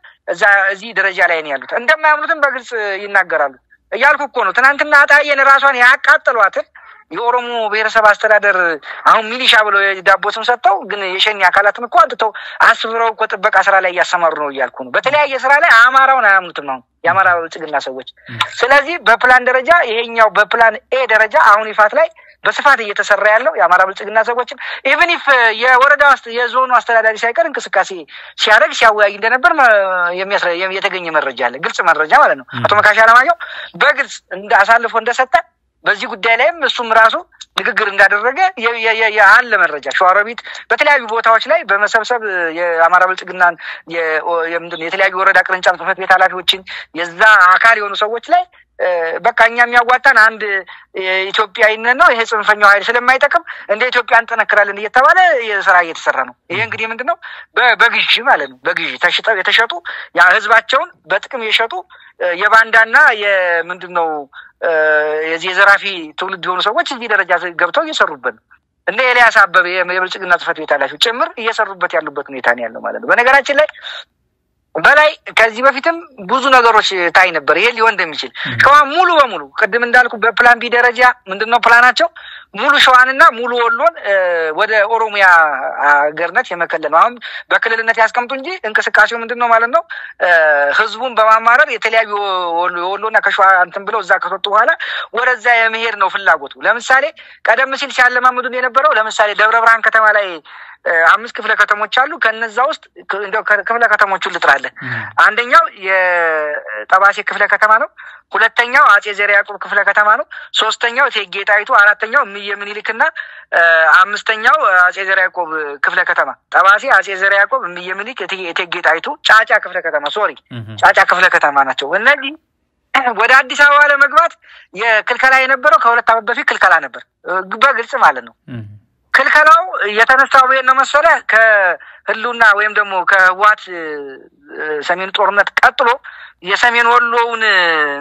እዚህ ደረጃ ላይ ነው ያሉት። እንደማያምኑትም በግልጽ ይናገራሉ። እያልኩ እኮ ነው ትናንትና አጣየን ራሷን ያቃጠሏትን የኦሮሞ ብሔረሰብ አስተዳደር አሁን ሚሊሻ ብለው ዳቦ ስም ሰጥተው ግን የሸኒ አካላትን እኮ አጥተው አስፍረው እኮ ጥበቃ ስራ ላይ ያሰማሩ ነው እያልኩ ነው። በተለያየ ስራ ላይ አማራውን አያምኑትም ነው የአማራ ብልጽግና ሰዎች። ስለዚህ በፕላን ደረጃ ይሄኛው በፕላን ኤ ደረጃ አሁን ይፋት ላይ በስፋት እየተሰራ ያለው የአማራ ብልጽግና ሰዎችን ኢቭን ኢፍ የወረዳ የዞኑ አስተዳዳሪ ሳይቀር እንቅስቃሴ ሲያደርግ ሲያወያይ እንደነበር የተገኘ መረጃ አለ፣ ግልጽ መረጃ ማለት ነው። አቶ መካሻ አለማየሁ በግልጽ አሳልፎ እንደሰጠ በዚህ ጉዳይ ላይም እሱም ራሱ ንግግር እንዳደረገ ያለ መረጃ ሸዋሮቢት በተለያዩ ቦታዎች ላይ በመሰብሰብ የአማራ ብልጽግናን የተለያዩ ወረዳ ቅርንጫፍ ጽሕፈት ቤት ኃላፊዎችን የዛ አካል የሆኑ ሰዎች ላይ በቃ እኛ የሚያዋጣን አንድ ኢትዮጵያዊነት ነው፣ ይሄ ጽንፈኛው ኃይል ስለማይጠቅም እንደ ኢትዮጵያ እንጠነክራለን እየተባለ የስራ እየተሰራ ነው። ይሄ እንግዲህ ምንድነው በግዢ ማለት ነው። በግዢ ተሽጠው የተሸጡ ያ ህዝባቸውን በጥቅም የሸጡ የባንዳና የምንድነው የዘራፊ ትውልድ የሆኑ ሰዎች እዚህ ደረጃ ገብተው እየሰሩበት ነው። እንደ ኤልያስ አበበ የብልጽግና ጽሕፈት ቤት ኃላፊው ጭምር እየሰሩበት ያሉበት ሁኔታ ነው ያለው ማለት ነው። በነገራችን ላይ በላይ ከዚህ በፊትም ብዙ ነገሮች ታይ ነበር ይሄ ሊሆን እንደሚችል ሸዋ ሙሉ በሙሉ ቅድም እንዳልኩ በፕላን ቢ ደረጃ ምንድነው ፕላናቸው ሙሉ ሸዋንና ሙሉ ወሎን ወደ ኦሮሚያ ሀገርነት የመከለል ነው። አሁን በክልልነት ያስቀምጡ እንጂ እንቅስቃሴው ምንድነው ማለት ነው ህዝቡን በማማረር የተለያዩ ወሎና ከሸዋ እንትን ብለው እዛ ከወጡ በኋላ ወደዛ የመሄድ ነው ፍላጎቱ። ለምሳሌ ቀደም ሲል ሲያለማምዱን የነበረው ለምሳሌ ደብረ ብርሃን ከተማ ላይ 5 ክፍለ ከተሞች አሉ። ከነዛ ውስጥ እንደው ክፍለ ከተሞቹን ልጥራለህ። አንደኛው የጠባሴ ክፍለ ከተማ ነው። ሁለተኛው አጼ ዘርዓ ያዕቆብ ክፍለ ከተማ ነው። ሶስተኛው እቴጌ ጣይቱ፣ አራተኛው እምዬ ምኒልክና አምስተኛው አጼ ዘርዓ ያዕቆብ ክፍለ ከተማ። ጠባሴ፣ አጼ ዘርዓ ያዕቆብ፣ እምዬ ምኒልክ፣ እቴጌ ጣይቱ፣ ጫጫ ክፍለ ከተማ ጫጫ ክፍለ ከተማ ናቸው። እነዚህ ወደ አዲስ አበባ ለመግባት የክልከላ የነበረው ከ2 ዓመት በፊት ክልከላ ነበር በግልጽ ማለት ነው። ክልከላው የተነሳው ነው መሰለ ከህሉና ወይም ደግሞ ከህዋት ሰሜን ጦርነት ቀጥሎ የሰሜን ወሎውን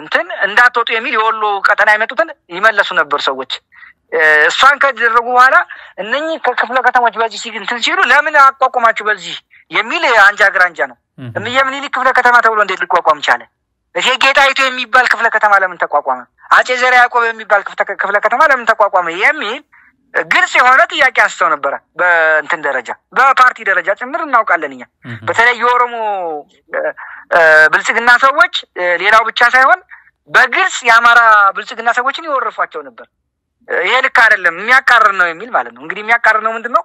እንትን እንዳትወጡ የሚል የወሎ ቀጠና የመጡትን ይመለሱ ነበር ሰዎች እሷን ከደረጉ በኋላ እነኚህ ከክፍለ ከተሞች በዚህ እንትን ሲሉ ለምን አቋቋማችሁ በዚህ የሚል አንጃ ግራንጃ ነው ምኒልክ ክፍለ ከተማ ተብሎ እንዴት ሊቋቋም ቻለ እቴጌ ጣይቱ የሚባል ክፍለ ከተማ ለምን ተቋቋመ አጼ ዘርዓ ያዕቆብ የሚባል ክፍለ ከተማ ለምን ተቋቋመ የሚል ግልጽ የሆነ ጥያቄ አንስተው ነበር በእንትን ደረጃ በፓርቲ ደረጃ ጭምር እናውቃለንኛ በተለይ የኦሮሞ ብልጽግና ሰዎች ሌላው ብቻ ሳይሆን በግልጽ የአማራ ብልጽግና ሰዎችን ይወርፏቸው ነበር ይሄ ልክ አይደለም የሚያቃርር ነው የሚል ማለት ነው እንግዲህ የሚያቃርር ነው ምንድነው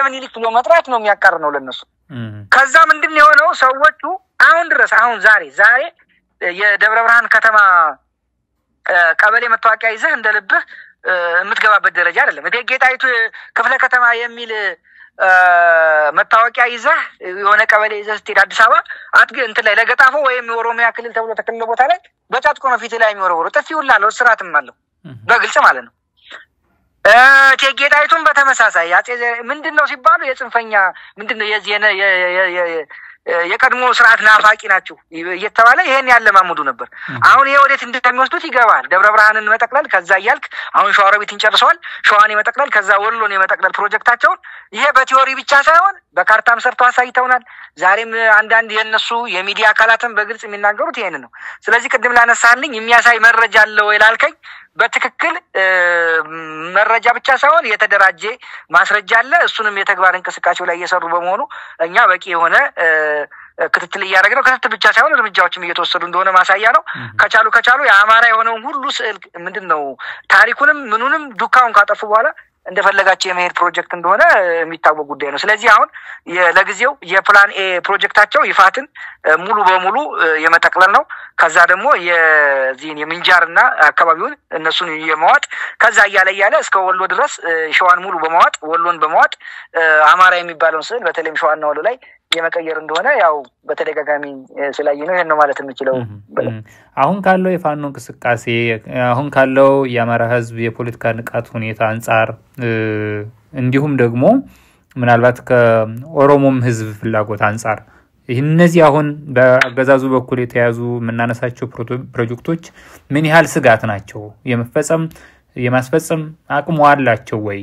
ምኒልክ ብሎ መጥራት ነው የሚያቃርር ነው ለነሱ ከዛ ምንድነው የሆነው ሰዎቹ አሁን ድረስ አሁን ዛሬ የደብረ ብርሃን ከተማ ቀበሌ መታወቂያ ይዘህ እንደልብህ የምትገባበት ደረጃ አይደለም እቴጌ ጣይቱ ክፍለ ከተማ የሚል መታወቂያ ይዘህ የሆነ ቀበሌ ይዘህ ስትሄድ አዲስ አበባ እንትን ላይ ለገጣፎ ወይም የኦሮሚያ ክልል ተብሎ ተከልሎ ቦታ ላይ በጫጥቆ ነው ፊት ላይ የሚወረወሩ ጥፊውላ አለው ስራትም አለው በግልጽ ማለት ነው እቴጌ ጣይቱን በተመሳሳይ ያጼ ምንድነው ሲባሉ የጽንፈኛ ምንድነው የዚህነ የቀድሞ ስርዓት ናፋቂ ናቸው እየተባለ ይሄን ያለማሙዱ ነበር አሁን ይሄ ወዴት እንደሚወስዱት ይገባል ደብረ ብርሃንን መጠቅለል ከዛ ይያልክ አሁን ሸዋሮቢትን ጨርሰዋል ሸዋን መጠቅለል ከዛ ወሎን መጠቅለል ፕሮጀክታቸው ይሄ በቲዮሪ ብቻ ሳይሆን በካርታም ሰርተው አሳይተውናል ዛሬም አንዳንድ የነሱ የሚዲያ አካላትን በግልጽ የሚናገሩት ይሄን ነው ስለዚህ ቅድም ላነሳልኝ የሚያሳይ መረጃ አለው ይላልከኝ በትክክል መረጃ ብቻ ሳይሆን የተደራጀ ማስረጃ አለ እሱንም የተግባር እንቅስቃሴው ላይ እየሰሩ በመሆኑ እኛ በቂ የሆነ ክትትል ያደረግነው ክትትል ብቻ ሳይሆን እርምጃዎችም እየተወሰዱ እንደሆነ ማሳያ ነው ከቻሉ የአማራ የሆነው ሁሉ ስዕል ምንድነው ታሪኩንም ምኑንም ዱካውን ካጠፉ በኋላ እንደፈለጋቸው የመሄድ ፕሮጀክት እንደሆነ የሚታወቅ ጉዳይ ነው ስለዚህ አሁን ለጊዜው የፕላን ኤ ፕሮጀክታቸው ይፋትን ሙሉ በሙሉ የመጠቅለል ነው ከዛ ደግሞ የዚህን የምንጃርና አካባቢውን እነሱን የማዋጥ ከዛ ያለ እስከ ወሎ ድረስ ሸዋን ሙሉ በማዋጥ ወሎን በማዋጥ አማራ የሚባለውን ስዕል በተለይም ሸዋና ወሎ ላይ የመቀየር እንደሆነ ያው በተደጋጋሚ ስላየነው ይሄን ነው ማለት የምችለው አሁን ካለው የፋኖ እንቅስቃሴ አሁን ካለው የአማራ ህዝብ የፖለቲካ ንቃት ሁኔታ አንፃር እንዲሁም ደግሞ ምናልባት ከኦሮሞም ህዝብ ፍላጎት አንፃር እነዚህ አሁን በአገዛዙ በኩል የተያዙ መናነሳቸው ፕሮጀክቶች ምን ያህል ስጋት ናቸው የማስፈጸም አቅሙ አላቸው ወይ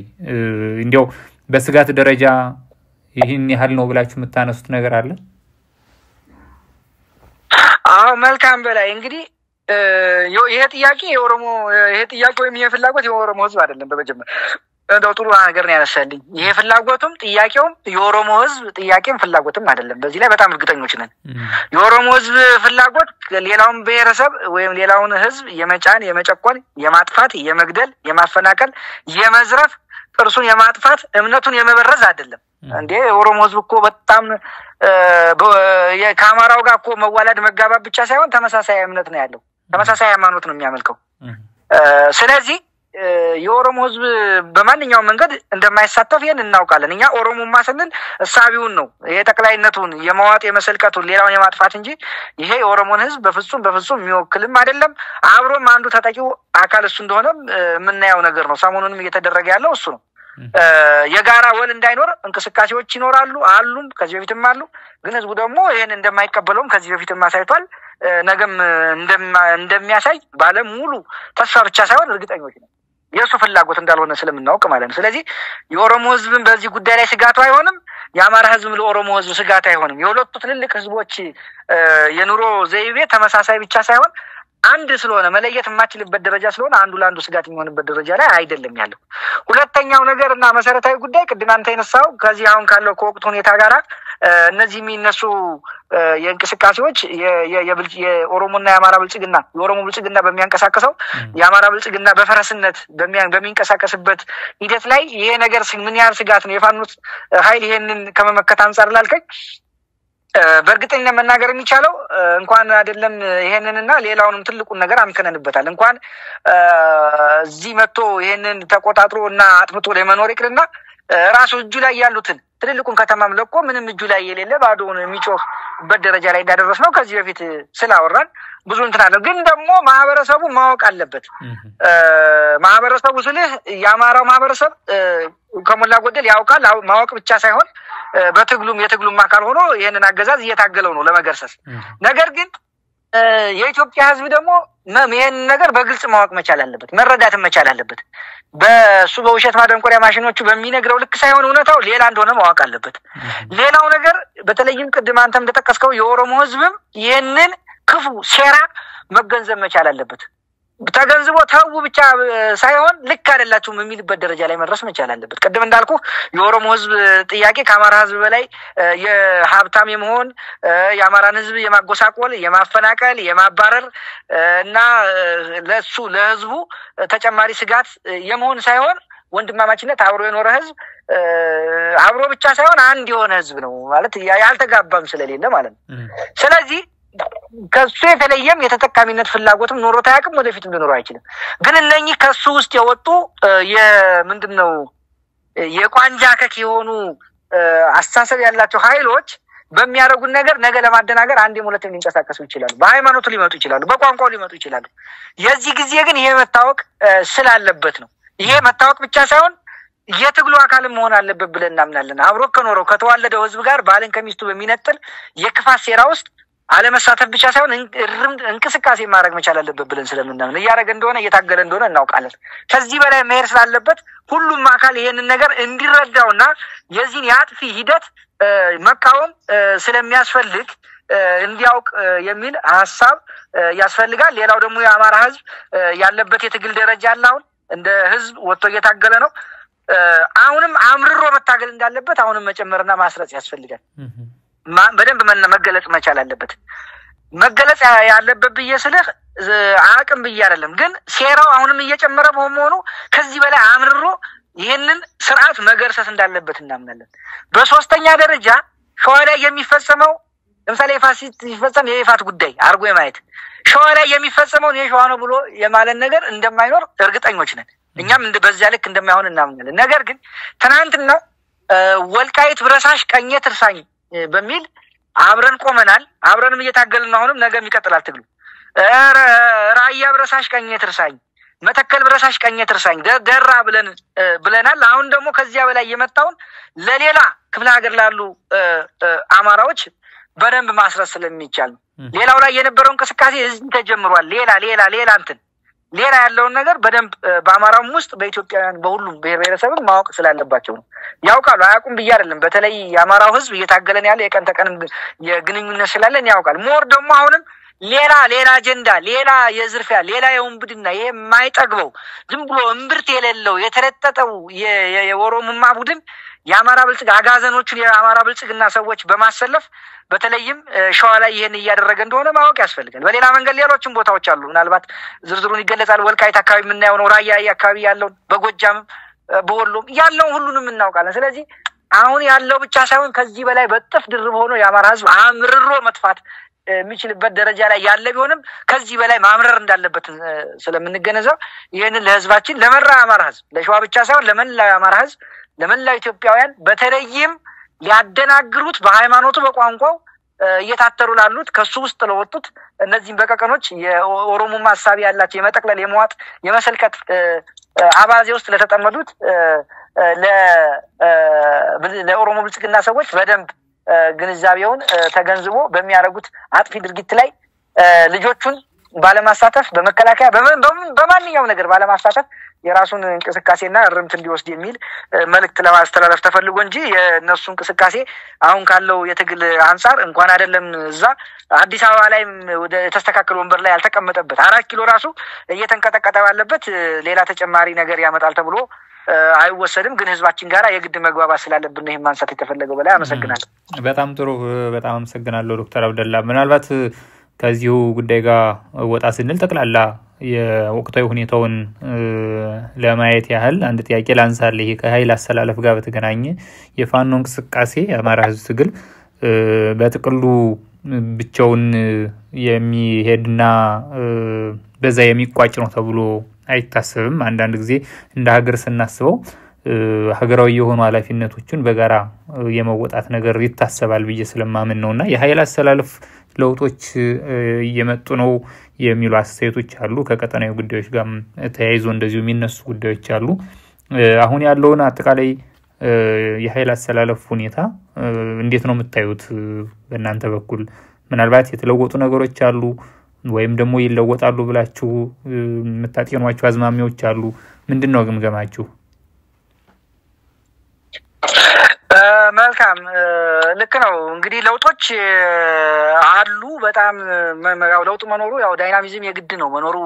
እንዴው በስጋት ደረጃ ይሄን ያህል ነው ብላችሁ የምታነሱት ነገር አለ አዎ መልካም በላይ እንግዲህ ይሄ ጥያቄ ወይም ይሄ ፍላጎት የኦሮሞ ህዝብ አይደለም በመጀመሪያ እንደው ጥሩ ነገር ነው ያነሳልኝ ይሄ ፍላጎቱም ጥያቄውም የኦሮሞ ህዝብ ጥያቄም ፍላጎትም አይደለም በዚህ ላይ በጣም እርግጠኞች ነን የኦሮሞ ህዝብ ፍላጎት ሌላውን ብሔረሰብ ወይም ሌላውን ህዝብ የመጫን የመጨቆን የማጥፋት የመግደል የማፈናቀል የመዝረፍ ጥርሱን የማጥፋት እምነቱን የመበረዝ አይደለም እንዴ ኦሮሞ ህዝብ እኮ በጣም ከአማራው ጋር እኮ መዋለድ መጋባት ብቻ ሳይሆን ተመሳሳይ እምነት ነው ያለው ተመሳሳይ ሃይማኖት ነው የሚያመልከው ስለዚህ የኦሮሞ ህዝብ በማንኛውም መንገድ እንደማይሳተፍ ይሄን እናውቃለን እኛ ኦሮሞማ ስንል እሳቢውን ነው የጠቅላይነቱን የማዋጥ የመሰልቀቱን ሌላውን የማጥፋት እንጂ ይሄ የኦሮሞን ህዝብ በፍጹም የሚወክልም አይደለም አብሮም አንዱ ተጠቂው አካል እሱ እንደሆነ የምናየው ነገር ነው ሰሞኑንም እየተደረገ ያለው እሱ ነው የጋራ ወል እንዳይኖር እንቅስቃሴዎች ይኖራሉ አሉም ከዚህ በፊትም አሉ ግን ህዝቡ ደግሞ ይሄን እንደማይቀበለውም ከዚህ በፊትም አሳይቷል ነገም እንደሚያሳይ ባለ ሙሉ ተስፋ ብቻ ሳይሆን እርግጠኞች ነን የሱ ፍላጎት እንዳልሆነ ስለምናውቅ ማለት ነው ስለዚህ የኦሮሞ ህዝብን በዚህ ጉዳይ ላይ ስጋቱ አይሆንም የአማራ ህዝብ ለኦሮሞ ህዝብ ስጋት አይሆንም የሁለቱ ትልልቅ ህዝቦች የኑሮ ዘይቤ ተመሳሳይ ብቻ ሳይሆን አንድ ስለሆነ መለየት የማችልበት ደረጃ ስለሆነ አንዱ ለአንዱ ስጋት የሚሆንበት ደረጃ ላይ አይደለም ያለው ሁለተኛው ነገርና መሰረታዊ ጉዳይ ቅድም አንተ የነሳው ከዚህ አሁን ካለው ከወቅቱ ሁኔታ ጋራ እነዚህ የሚነሱ የእንቅስቃሴዎች የኦሮሞና የአማራ ብልጽግና የኦሮሞ ብልጽግና በሚያንቀሳቀሰው የአማራ ብልጽግና በፈረስነት በሚንቀሳቀስበት ሂደት ላይ ይሄ ነገር ምን ያህል ስጋት ነው የፋኖስ ኃይል ይሄንን ከመመከት አንፃር ላልከኝ በእርግጠኝነት መናገር የሚቻለው እንኳን አይደለም ይሄንንና ሌላውንም ትልቁን ነገር አምከነንበታል እንኳን እዚህ መጥቶ ይሄንን ተቆጣጥሮና አጥፍቶ ለመኖር ይቅርና ራሱ እጁ ላይ ያሉትን ትልልቁን ከተማም ለቆ ምንም እጁ ላይ የሌለ ባዶውን የሚጮህ በደረጃ ላይ እንዳደረስ ነው ከዚህ በፊት ስላወራን ብዙ እንትን አለ። ግን ደግሞ ማህበረሰቡ ማወቅ አለበት። ማህበረሰቡ ስልህ የአማራው ማህበረሰብ ከሞላ ጎደል ያውቃል። ማወቅ ብቻ ሳይሆን የትግሉም አካል ሆኖ ይሄንን አገዛዝ እየታገለው ነው ለመገርሰስ። ነገር ግን የኢትዮጵያ ህዝብ ደግሞ ይሄን ነገር በግልጽ ማወቅ መቻል አለበት፣ መረዳት መቻል አለበት። በሱ በውሸት ማደንቆሪያ ማሽኖቹ በሚነግረው ልክ ሳይሆን እውነታው ሌላ እንደሆነ ማወቅ አለበት። ሌላው ነገር በተለይም ቅድም አንተም እንደጠቀስከው የኦሮሞ ህዝብም ይሄንን ክፉ ሴራ መገንዘብ መቻል አለበት። ተገንዝቦ ተው ብቻ ሳይሆን ልክ አይደላችሁም የሚልበት ደረጃ ላይ መድረስ መቻል አለበት። ቅድም እንዳልኩ የኦሮሞ ህዝብ ጥያቄ ከአማራ ህዝብ በላይ የሀብታም የመሆን የአማራን ህዝብ የማጎሳቆል፣ የማፈናቀል፣ የማባረር እና ለህዝቡ ተጨማሪ ስጋት የመሆን ሳይሆን ወንድማማችነት አብሮ የኖረ ህዝብ አብሮ ብቻ ሳይሆን አንድ የሆነ ህዝብ ነው ማለት ያልተጋባም ስለሌለ ማለት ነው። ስለዚህ ከሱ የተለየም የተጠቃሚነት ፍላጎትም ኖሮት አያውቅም፣ ወደፊትም ሊኖር አይችልም። ግን እነኚህ ከሱ ውስጥ የወጡ ምንድነው የቋንጃ ከክ የሆኑ አስተሳሰብ ያላቸው ኃይሎች በሚያደርጉት ነገር ነገ ለማደናገር አንዴም ሁለቴም ሊንቀሳቀሱ ይችላሉ። በሃይማኖቱ ሊመጡ ይችላሉ፣ በቋንቋው ሊመጡ ይችላሉ። የዚህ ጊዜ ግን ይሄ መታወቅ ስላለበት ነው። ይሄ መታወቅ ብቻ ሳይሆን የትግሉ አካልም መሆን አለበት ብለን እናምናለን። አብሮ ከኖረው ከተዋለደው ህዝብ ጋር ባልን ከሚስቱ በሚነጥል የክፋት ሴራ ውስጥ አለመሳተፍ ብቻ ሳይሆን እንቅስቃሴ ማድረግ መቻል አለበት ብለን ስለምናምን እያደረገ እንደሆነ እየታገለ እንደሆነ እናውቃለን። ከዚህ በላይ መሄድ ስላለበት ሁሉም አካል ይሄንን ነገር እንዲረዳውና የዚህን የአጥፊ ሂደት መቃወም ስለሚያስፈልግ እንዲያውቅ የሚል ሐሳብ ያስፈልጋል። ሌላው ደግሞ የአማራ ህዝብ ያለበት የትግል ደረጃ አሁን እንደ ህዝብ ወጥቶ እየታገለ ነው። አሁንም አምርሮ መታገል እንዳለበት አሁንም መጨመርና ማስረጽ ያስፈልጋል። በደንብ መገለጽ መቻል አለበት። መገለጽ ያለበት ብዬ ስልህ አቅም ብዬ አይደለም፣ ግን ሴራው አሁንም እየጨመረ በመሆኑ ከዚህ በላይ አምርሮ ይህንን ስርዓት መገርሰስ እንዳለበት እናምናለን። በሶስተኛ ደረጃ ሸዋ ላይ የሚፈጸመው ለምሳሌ የፋሲት ሲፈጸም የይፋት ጉዳይ አርጎ የማየት ሸዋ ላይ የሚፈጸመውን የሸዋ ነው ብሎ የማለን ነገር እንደማይኖር እርግጠኞች ነን። እኛም በዚያ ልክ እንደማይሆን እናምናለን። ነገር ግን ትናንትና ወልቃይት ብረሳሽ ቀኘ ትርሳኝ በሚል አብረን ቆመናል። አብረንም እየታገልን አሁንም ነገም ይቀጥላል ትግሉ። ራያ ብረሳሽ ቀኘ ትርሳኝ፣ መተከል ብረሳሽ ቀኘ ትርሳኝ ደራ ብለናል። አሁን ደግሞ ከዚያ በላይ የመጣውን ለሌላ ክፍለ ሀገር ላሉ አማራዎች በደንብ ማስረስ ስለሚቻል ነው። ሌላው ላይ የነበረው እንቅስቃሴ እዚህ ተጀምሯል። ሌላ ያለውን ነገር በደንብ በአማራውም ውስጥ በኢትዮጵያውያን በሁሉም ብሔረሰብ ማወቅ ስላለባቸው ነው። ያውቃሉ፣ አያውቁም ብዬ አይደለም። በተለይ የአማራው ህዝብ እየታገለን ያለ የቀን ተቀን የግንኙነት ስላለን ያውቃል። ሞር ደግሞ አሁንም ሌላ አጀንዳ፣ ሌላ የዝርፊያ፣ ሌላ የወንብድና ይሄ የማይጠግበው ዝም ብሎ እምብርት የሌለው የተለጠጠው የኦሮሞማ ቡድን የአማራ ብልጽግና አጋዘኖቹን የአማራ ብልጽግና ሰዎች በማሰለፍ በተለይም ሸዋ ላይ ይሄን እያደረገ እንደሆነ ማወቅ ያስፈልጋል። በሌላ መንገድ ሌሎችም ቦታዎች አሉ፣ ምናልባት ዝርዝሩን ይገለጻል። ወልቃይት አካባቢ የምናየው ነው፣ ራያ አካባቢ ያለውን፣ በጎጃም በወሎም ያለውን ሁሉንም እናውቃለን። ስለዚህ አሁን ያለው ብቻ ሳይሆን ከዚህ በላይ በጥፍ ድርብ ሆኖ የአማራ ህዝብ አምርሮ መጥፋት የሚችልበት ደረጃ ላይ ያለ ቢሆንም ከዚህ በላይ ማምረር እንዳለበት ስለምንገነዘብ ይሄንን ለህዝባችን ለመላ አማራ ህዝብ ለሸዋ ብቻ ሳይሆን ለመላ አማራ ህዝብ ለመላ ኢትዮጵያውያን በተለይም ሊያደናግሩት በሃይማኖቱ በቋንቋው እየታተሩ ላሉት ከሱ ውስጥ ለወጡት እነዚህም በቀቀኖች የኦሮሞማ ሐሳብ ያላቸው የመጠቅለል የመዋጥ የመሰልቀጥ አባዜ ውስጥ ለተጠመዱት ለኦሮሞ ብልጽግና ሰዎች በደንብ ግንዛቤውን ተገንዝቦ በሚያደርጉት አጥፊ ድርጊት ላይ ልጆቹን ባለማሳተፍ በመከላከያ በማንኛውም ነገር ባለማሳተፍ የራሱን እንቅስቃሴና እርምት እንዲወስድ የሚል መልእክት ለማስተላለፍ ተፈልጎ እንጂ የነሱ እንቅስቃሴ አሁን ካለው የትግል አንፃር እንኳን አይደለም እዛ አዲስ አበባ ላይ ወደ ተስተካከለ ወንበር ላይ ያልተቀመጠበት 4 ኪሎ ራሱ እየተንቀጠቀጠ ባለበት ሌላ ተጨማሪ ነገር ያመጣል ተብሎ አይወሰድም። ግን ህዝባችን ጋራ የግድ መግባባት ስላለብን ነው ይሄን ማንሳት የተፈለገው። በላይ አመሰግናለሁ። በጣም ጥሩ፣ በጣም አመሰግናለሁ ዶክተር አብደላ። ምናልባት ከዚሁ ጉዳይ ጋር ወጣ ስንል ጠቅላላ የወቅታዊ ሁኔታውን ለማየት ያህል አንድ ጥያቄ ላንሳለህ። ይሄ ከኃይል አሰላለፍ ጋር በተገናኘ የፋኖ እንቅስቃሴ የአማራ ህዝብ ትግል በጥቅሉ ብቻውን የሚሄድና በዛ የሚቋጭ ነው ተብሎ አይታሰብም። አንዳንድ ጊዜ እንደ ሀገር ስናስበው ሀገራዊ የሆኑ ኃላፊነቶችን በጋራ የመወጣት ነገር ይታሰባል ብዬ ስለማምን ነውና የኃይል አስተላለፍ ለውጦች እየመጡ ነው የሚሉ አስተያየቶች አሉ። ከቀጠናዊ ጉዳዮች ጋር ተያይዞ እንደዚሁ የሚነሱ ጉዳዮች አሉ። አሁን ያለውን አጠቃላይ የኃይል አስተላለፍ ሁኔታ እንዴት ነው የምታዩት በእናንተ በኩል? ምናልባት የተለወጡ ነገሮች አሉ ወይም ደግሞ ይለወጣሉ ብላችሁ የምታጤኗቸው አዝማሚያዎች አሉ? ምንድነው ግምገማችሁ? መልካም ልክ ነው። እንግዲህ ለውጦች አሉ። በጣም ያው ለውጥ መኖሩ ያው ዳይናሚዝም የግድ ነው መኖሩ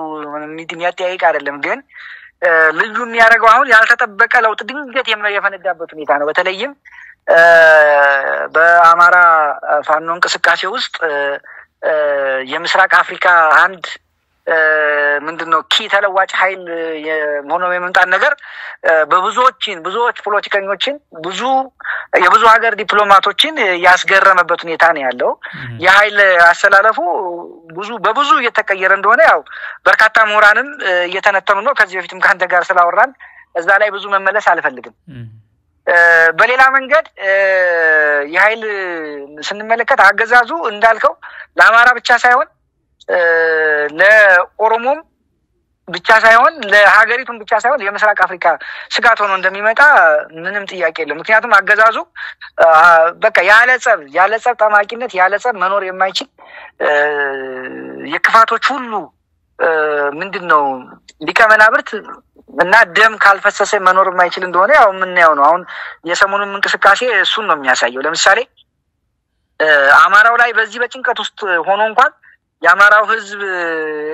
የሚያጠያይቅ አይደለም። ግን ልዩ የሚያደርገው አሁን ያልተጠበቀ ለውጥ ድንገት የፈነዳበት ሁኔታ ነው። በተለይም በአማራ ፋኖ እንቅስቃሴ ውስጥ የምስራቅ አፍሪካ አንድ ምንድነው ኪ ተለዋጭ ኃይል ሆኖ የመምጣት ነገር ብዙዎች ፖለቲከኞችን የብዙ ሀገር ዲፕሎማቶችን ያስገረመበት ሁኔታ ነው ያለው። የኃይል አስተላለፉ በብዙ እየተቀየረ እንደሆነ ያው በርካታ ምሁራንም እየተነተኑ ነው። ከዚህ በፊትም ካንተ ጋር ስላወራን እዛ ላይ ብዙ መመለስ አልፈልግም። በሌላ መንገድ የኃይል ስንመለከት አገዛዙ እንዳልከው ለአማራ ብቻ ሳይሆን ለኦሮሞም ብቻ ሳይሆን ለሀገሪቱም ብቻ ሳይሆን የምስራቅ አፍሪካ ስጋት ሆኖ እንደሚመጣ ምንም ጥያቄ የለም። ምክንያቱም አገዛዙ በቃ ያለ ጸብ ጠማቂነት ያለ ጸብ መኖር የማይችል የክፋቶች ሁሉ ምንድነው ሊቀመናብርት እና ደም ካልፈሰሰ መኖር የማይችል እንደሆነ ያው የምናየው ነው። አሁን የሰሞኑን እንቅስቃሴ እሱን ነው የሚያሳየው። ለምሳሌ አማራው ላይ በዚህ በጭንቀት ውስጥ ሆኖ እንኳን የአማራው ህዝብ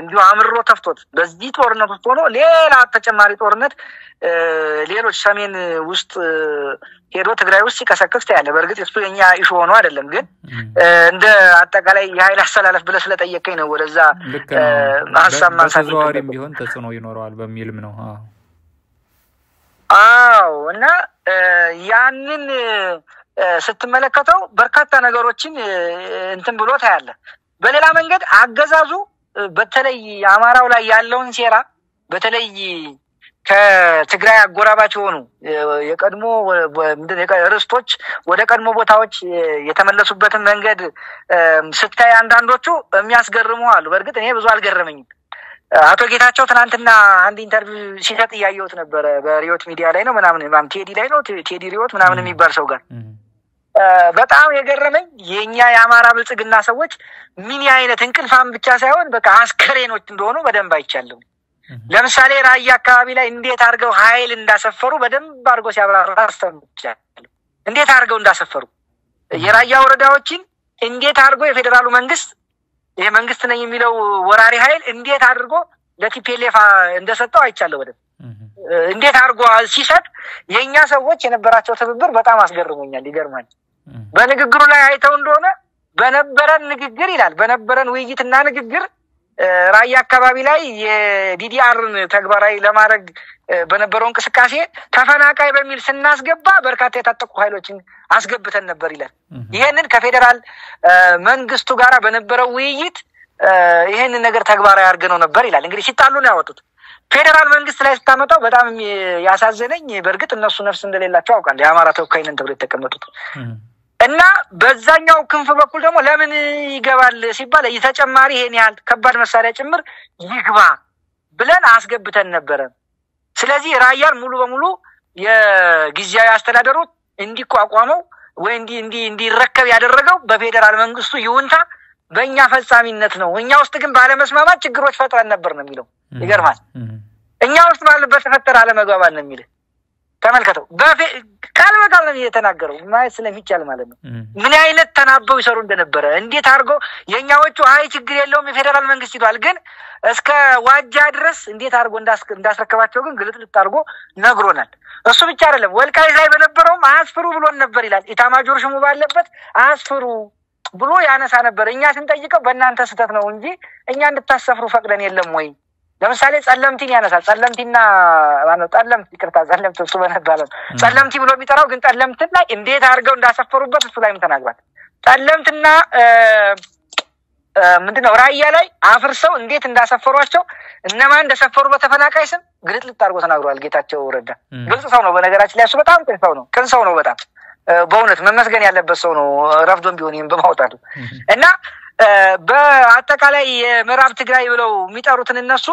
እንዲሁ አምርሮ ተፍቶት በዚህ ጦርነት ውስጥ ሆኖ ሌላ ተጨማሪ ጦርነት ሌሎች ሰሜን ውስጥ ሄዶ ትግራይ ውስጥ ሲቀሰቅስ ታያለ። በእርግጥ እሱ የኛ ኢሹ ሆኖ አይደለም፣ ግን እንደ አጠቃላይ የኃይል አስተላለፍ ብለህ ስለጠየቀኝ ነው ወደዛ ሀሳብ ማንሳት ተዘዋዋሪም ቢሆን ተጽዕኖ ይኖረዋል በሚልም ነው። አዎ እና ያንን ስትመለከተው በርካታ ነገሮችን እንትን ብሎ ታያለ። በሌላ መንገድ አገዛዙ በተለይ አማራው ላይ ያለውን ሴራ በተለይ ከትግራይ አጎራባች ሆኑ የቀድሞ ርስቶች ወደ ቀድሞ ቦታዎች የተመለሱበትን መንገድ ስታይ አንዳንዶቹ የሚያስገርሙ አሉ። በእርግጥ እኔ ብዙ አልገረመኝም። አቶ ጌታቸው ትናንትና አንድ ኢንተርቪው ሲሰጥ ያየሁት ነበር በሪዮት ሚዲያ ላይ ነው ምናምን ቴዲ ላይ ነው ቴዲ ሪዮት ምናምን የሚባል ሰው ጋር በጣም የገረመኝ የኛ የአማራ ብልጽግና ሰዎች ምን አይነት እንቅልፋም ብቻ ሳይሆን በቃ አስከሬኖች እንደሆኑ በደንብ አይቻለሁ። ለምሳሌ ራያ አካባቢ ላይ እንዴት አድርገው ኃይል እንዳሰፈሩ በደንብ አድርገው ሲያብራራ አስተምቻለሁ። እንዴት አድርገው እንዳሰፈሩ የራያ ወረዳዎችን እንዴት አድርገው የፌደራሉ መንግስት የመንግስት ነኝ የሚለው ወራሪ ኃይል እንዴት አድርጎ ለቲፒኤልኤፍ እንደሰጠው አይቻለሁ በደንብ። እንዴት አድርጎ ሲሰጥ የኛ ሰዎች የነበራቸው ትብብር በጣም አስገርሞኛል። ይገርማል። በንግግሩ ላይ አይተው እንደሆነ በነበረን ንግግር ይላል በነበረን ውይይትና ንግግር ራያ አካባቢ ላይ የዲዲአርን ተግባራዊ ለማድረግ በነበረው እንቅስቃሴ ተፈናቃይ በሚል ስናስገባ በርካታ የታጠቁ ኃይሎችን አስገብተን ነበር ይላል። ይሄንን ከፌደራል መንግስቱ ጋር በነበረው ውይይት ይሄንን ነገር ተግባራዊ አድርገነው ነበር ይላል። እንግዲህ ሲጣሉ ነው ያወጡት። ፌደራል መንግስት ላይ ስታመጣው በጣም ያሳዘነኝ በእርግጥ እነሱ ነፍስ እንደሌላቸው አውቃለሁ የአማራ ተወካይ ነን ተብሎ የተቀመጡት እና በዛኛው ክንፍ በኩል ደግሞ ለምን ይገባል ሲባል ተጨማሪ ይሄን ያህል ከባድ መሳሪያ ጭምር ይግባ ብለን አስገብተን ነበር። ስለዚህ ራያን ሙሉ በሙሉ የጊዜያዊ አስተዳደሩ እንዲቋቋመው ወይ እንዲረከብ ያደረገው በፌደራል መንግስቱ ይሁንታ በእኛ ፈጻሚነት ነው። እኛ ውስጥ ግን ባለመስማማት ችግሮች ፈጥረን ነበር ነው የሚለው። ይገርማል። እኛ ውስጥ ባለበት ተፈጠረ አለመግባባት ነው የሚለው። ተመልከተው ቃል በቃል ነው የተናገረው ማለት ስለሚቻል ማለት ነው። ምን አይነት ተናበው ይሰሩ እንደነበረ እንዴት አድርጎ የኛዎቹ አይ ችግር የለውም የፌደራል መንግስት ይሏል፣ ግን እስከ ዋጃ ድረስ እንዴት አድርጎ እንዳስረከባቸው ግን ግልጥልጥ አድርጎ ነግሮናል። እሱ ብቻ አይደለም ወልቃይት ላይ በነበረውም አስፍሩ ብሎን ነበር ይላል። ኢታማጆር ሹሙ ባለበት አስፍሩ ብሎ ያነሳ ነበር። እኛ ስንጠይቀው በእናንተ ስህተት ነው እንጂ እኛ እንድታሰፍሩ ፈቅደን የለም ወይ። ለምሳሌ ጸለምቲን ያነሳል። ጸለምቲና ማነው ጠለምት ይቅርታ ጸለምት እሱ በነበረው ጸለምቲ ብሎ የሚጠራው ግን ጠለምትን ላይ እንዴት አድርገው እንዳሰፈሩበት እሱ ላይም ተናግሯል። ጠለምትና ምንድነው ራያ ላይ አፍርሰው እንዴት እንዳሰፈሯቸው እነማን እንደሰፈሩ በተፈናቃይ ስም ግልጥልጥ አድርጎ ተናግሯል ጌታቸው ረዳ። ግልጽ ሰው ነው በነገራችን ላይ እሱ በጣም ቅን ሰው ነው በጣም በእውነት መመስገን ያለበት ሰው ነው ረፍዶም ቢሆን ይሄን በማውጣቱ እና በአጠቃላይ የምዕራብ ትግራይ ብለው የሚጠሩትን እነሱ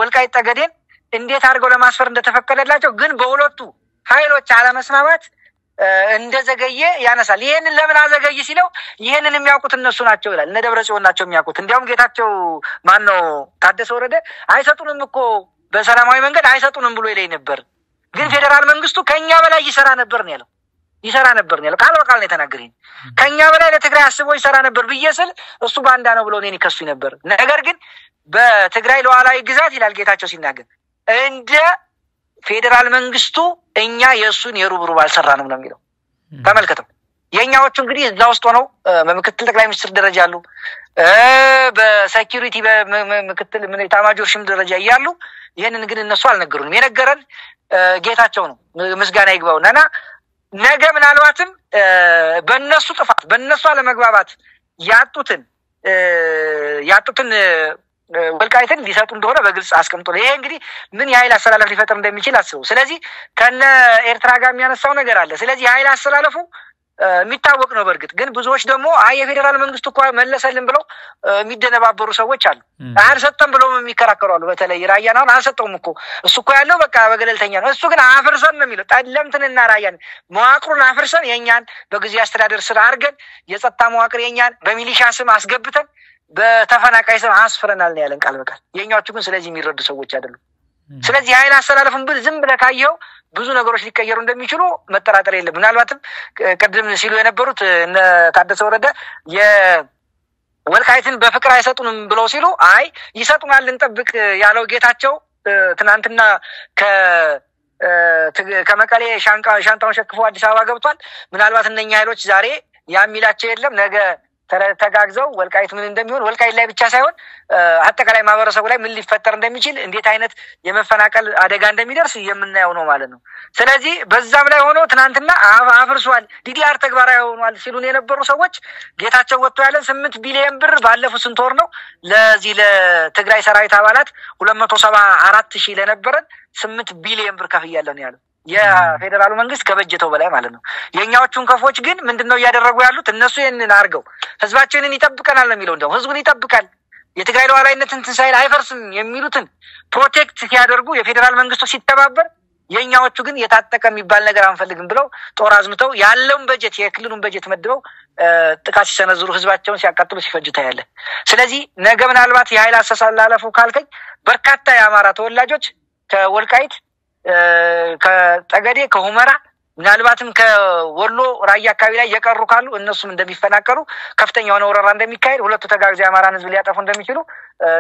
ወልቃይት ጠገዴን እንዴት አድርገው ለማስፈር እንደተፈቀደላቸው ግን በሁለቱ ኃይሎች አለመስማማት እንደዘገየ ያነሳል። ይሄንን ለምን አዘገይ ሲለው ይሄንን የሚያውቁት እነሱ ናቸው ይላል። እነ ደብረጽዮን ናቸው የሚያውቁት። እንዲያውም ጌታቸው ማን ነው ታደሰ ወረደ አይሰጡንም እኮ በሰላማዊ መንገድ አይሰጡንም ብሎ ይለኝ ነበር፣ ግን ፌደራል መንግስቱ ከኛ በላይ ይሰራ ነበር ነው ያለው። ቃል በቃል ነው የተናገረኝ። ከኛ በላይ ለትግራይ አስቦ ይሰራ ነበር ብዬስል እሱ ባንዳ ነው ብሎ እኔን ይከሱኝ ነበር። ነገር ግን በትግራይ ሉዓላዊ ግዛት ይላል ጌታቸው ሲናገር እንደ ፌደራል መንግስቱ እኛ የሱን የሩብሩብ አልሰራንም ነው የሚለው። ተመልከተው። የኛዎቹ እንግዲህ እዛ ውስጥ ሆነው በምክትል ጠቅላይ ሚኒስትር ደረጃ ያሉ በሴኩሪቲ በምክትል ኤታማዦር ሹም ደረጃ ያሉ ይሄንን ግን እነሱ አልነገሩንም። የነገረን ጌታቸው ነው ምስጋና ይግባውና ነገ ምናልባትም በእነሱ ጥፋት በእነሱ አለመግባባት ያጡትን ወልቃይትን ሊሰጡ እንደሆነ በግልጽ አስቀምጧል። ይሄ እንግዲህ ምን የኃይል አሰላለፍ ሊፈጥር እንደሚችል አስበው። ስለዚህ ከነ ኤርትራ ጋር የሚያነሳው ነገር አለ። ስለዚህ የኃይል አሰላለፉ የሚታወቅ ነው። በእርግጥ ግን ብዙዎች ደግሞ የፌደራል መንግስቱ እኮ መለሰልን ብለው የሚደነባበሩ ሰዎች አሉ። አልሰጠም ብለው የሚከራከሩ አሉ። በተለይ ራያን አሁን አልሰጠውም እኮ እሱ እኮ ያለው በቃ በገለልተኛ ነው። እሱ ግን አፍርሰን ነው የሚለው። ጠለምትንና ራያን መዋቅሩን አፍርሰን የኛን በጊዜያዊ አስተዳደር ስራ አድርገን የጸጥታ መዋቅር የኛን በሚሊሻ ስም አስገብተን በተፈናቃይ ስም አስፍረናል ነው ያለን ቃል በቃል። የኛዎቹ ግን ስለዚህ የሚረዱ ሰዎች አይደሉም። ስለዚህ ኃይል አሰላለፉን ዝም ብለህ ካየኸው ብዙ ነገሮች ሊቀየሩ እንደሚችሉ መጠራጠር የለም። ምናልባትም ቅድም ሲሉ የነበሩት እነ ታደሰ ወረደ የወልቃይትን በፍቅር አይሰጡንም ብለው ሲሉ አይ ይሰጡናል እንጠብቅ ያለው ጌታቸው ትናንትና ከመቀሌ ሻንጣውን ሸክፎ አዲስ አበባ ገብቷል። ምናልባት እነኛ ኃይሎች ዛሬ የሚላቸው የለም ነገ ተጋግዘው ወልቃይት ምን እንደሚሆን ወልቃይት ላይ ብቻ ሳይሆን አጠቃላይ ማህበረሰቡ ላይ ምን ሊፈጠር እንደሚችል እንዴት አይነት የመፈናቀል አደጋ እንደሚደርስ የምናየው ነው ማለት ነው። ስለዚህ በዛም ላይ ሆኖ ትናንትና አፍርሷል ዲዲአር ተግባራዊ ሆኗል ሲሉን የነበሩ ሰዎች ጌታቸው ወጥቶ ያለን 8 ቢሊዮን ብር ባለፉት ስንት ወር ነው ለዚህ ለትግራይ ሰራዊት አባላት 274,000 ለነበረን 8 ቢሊዮን ብር ከፍያለሁ ነው ያለው። የፌደራሉ መንግስት ከበጀተው በላይ ማለት ነው። የኛዎቹን ከፎች ግን ምንድነው እያደረጉ ያሉት? እነሱ ይሄንን አርገው ህዝባችንን ይጠብቀናል ነው የሚለው። እንደው ህዝቡን ይጠብቃል የትግራይ ሉዓላዊነትን ትንሳኤል አይፈርስም የሚሉትን ፕሮቴክት ሲያደርጉ የፌደራል መንግስቱ ሲተባበር፣ የኛዎቹ ግን የታጠቀ የሚባል ነገር አንፈልግም ብለው ጦር አዝምተው ያለውን በጀት የክልሉን በጀት መድበው ጥቃት ሲሰነዝሩ ህዝባቸውን ሲያቃጥሉ ሲፈጅታ ያለ። ስለዚህ ነገ ምናልባት የኃይል አሰላለፉ ካልከኝ በርካታ የአማራ ተወላጆች ከወልቃይት ከጠገዴ ከሁመራ ምናልባትም ከወሎ ራያ አካባቢ ላይ የቀሩ ካሉ እነሱም እንደሚፈናቀሉ ከፍተኛ የሆነ ወረራ እንደሚካሄድ ሁለቱ ተጋግዘው የአማራን ህዝብ ሊያጠፉ እንደሚችሉ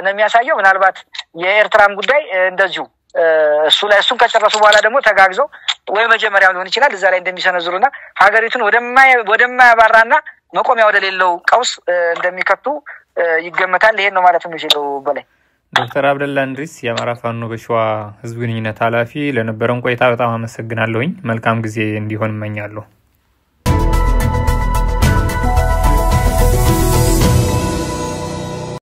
ነው የሚያሳየው። ምናልባት የኤርትራም ጉዳይ እንደዚሁ እሱን ከጨረሱ በኋላ ደግሞ ተጋግዘው ወይ መጀመሪያው ሊሆን ይችላል እዛ ላይ እንደሚሰነዝሩና ሀገሪቱን ወደማያባራና መቆሚያ ወደሌለው ቀውስ እንደሚከቱ ይገመታል። ይሄን ነው ማለት የምችለው በላይ። ዶክተር አብደላ እንድሪስ የአማራ ፋኖ በሸዋ ህዝብ ግንኙነት ኃላፊ፣ ለነበረን ቆይታ በጣም አመሰግናለሁኝ። መልካም ጊዜ እንዲሆን እመኛለሁ።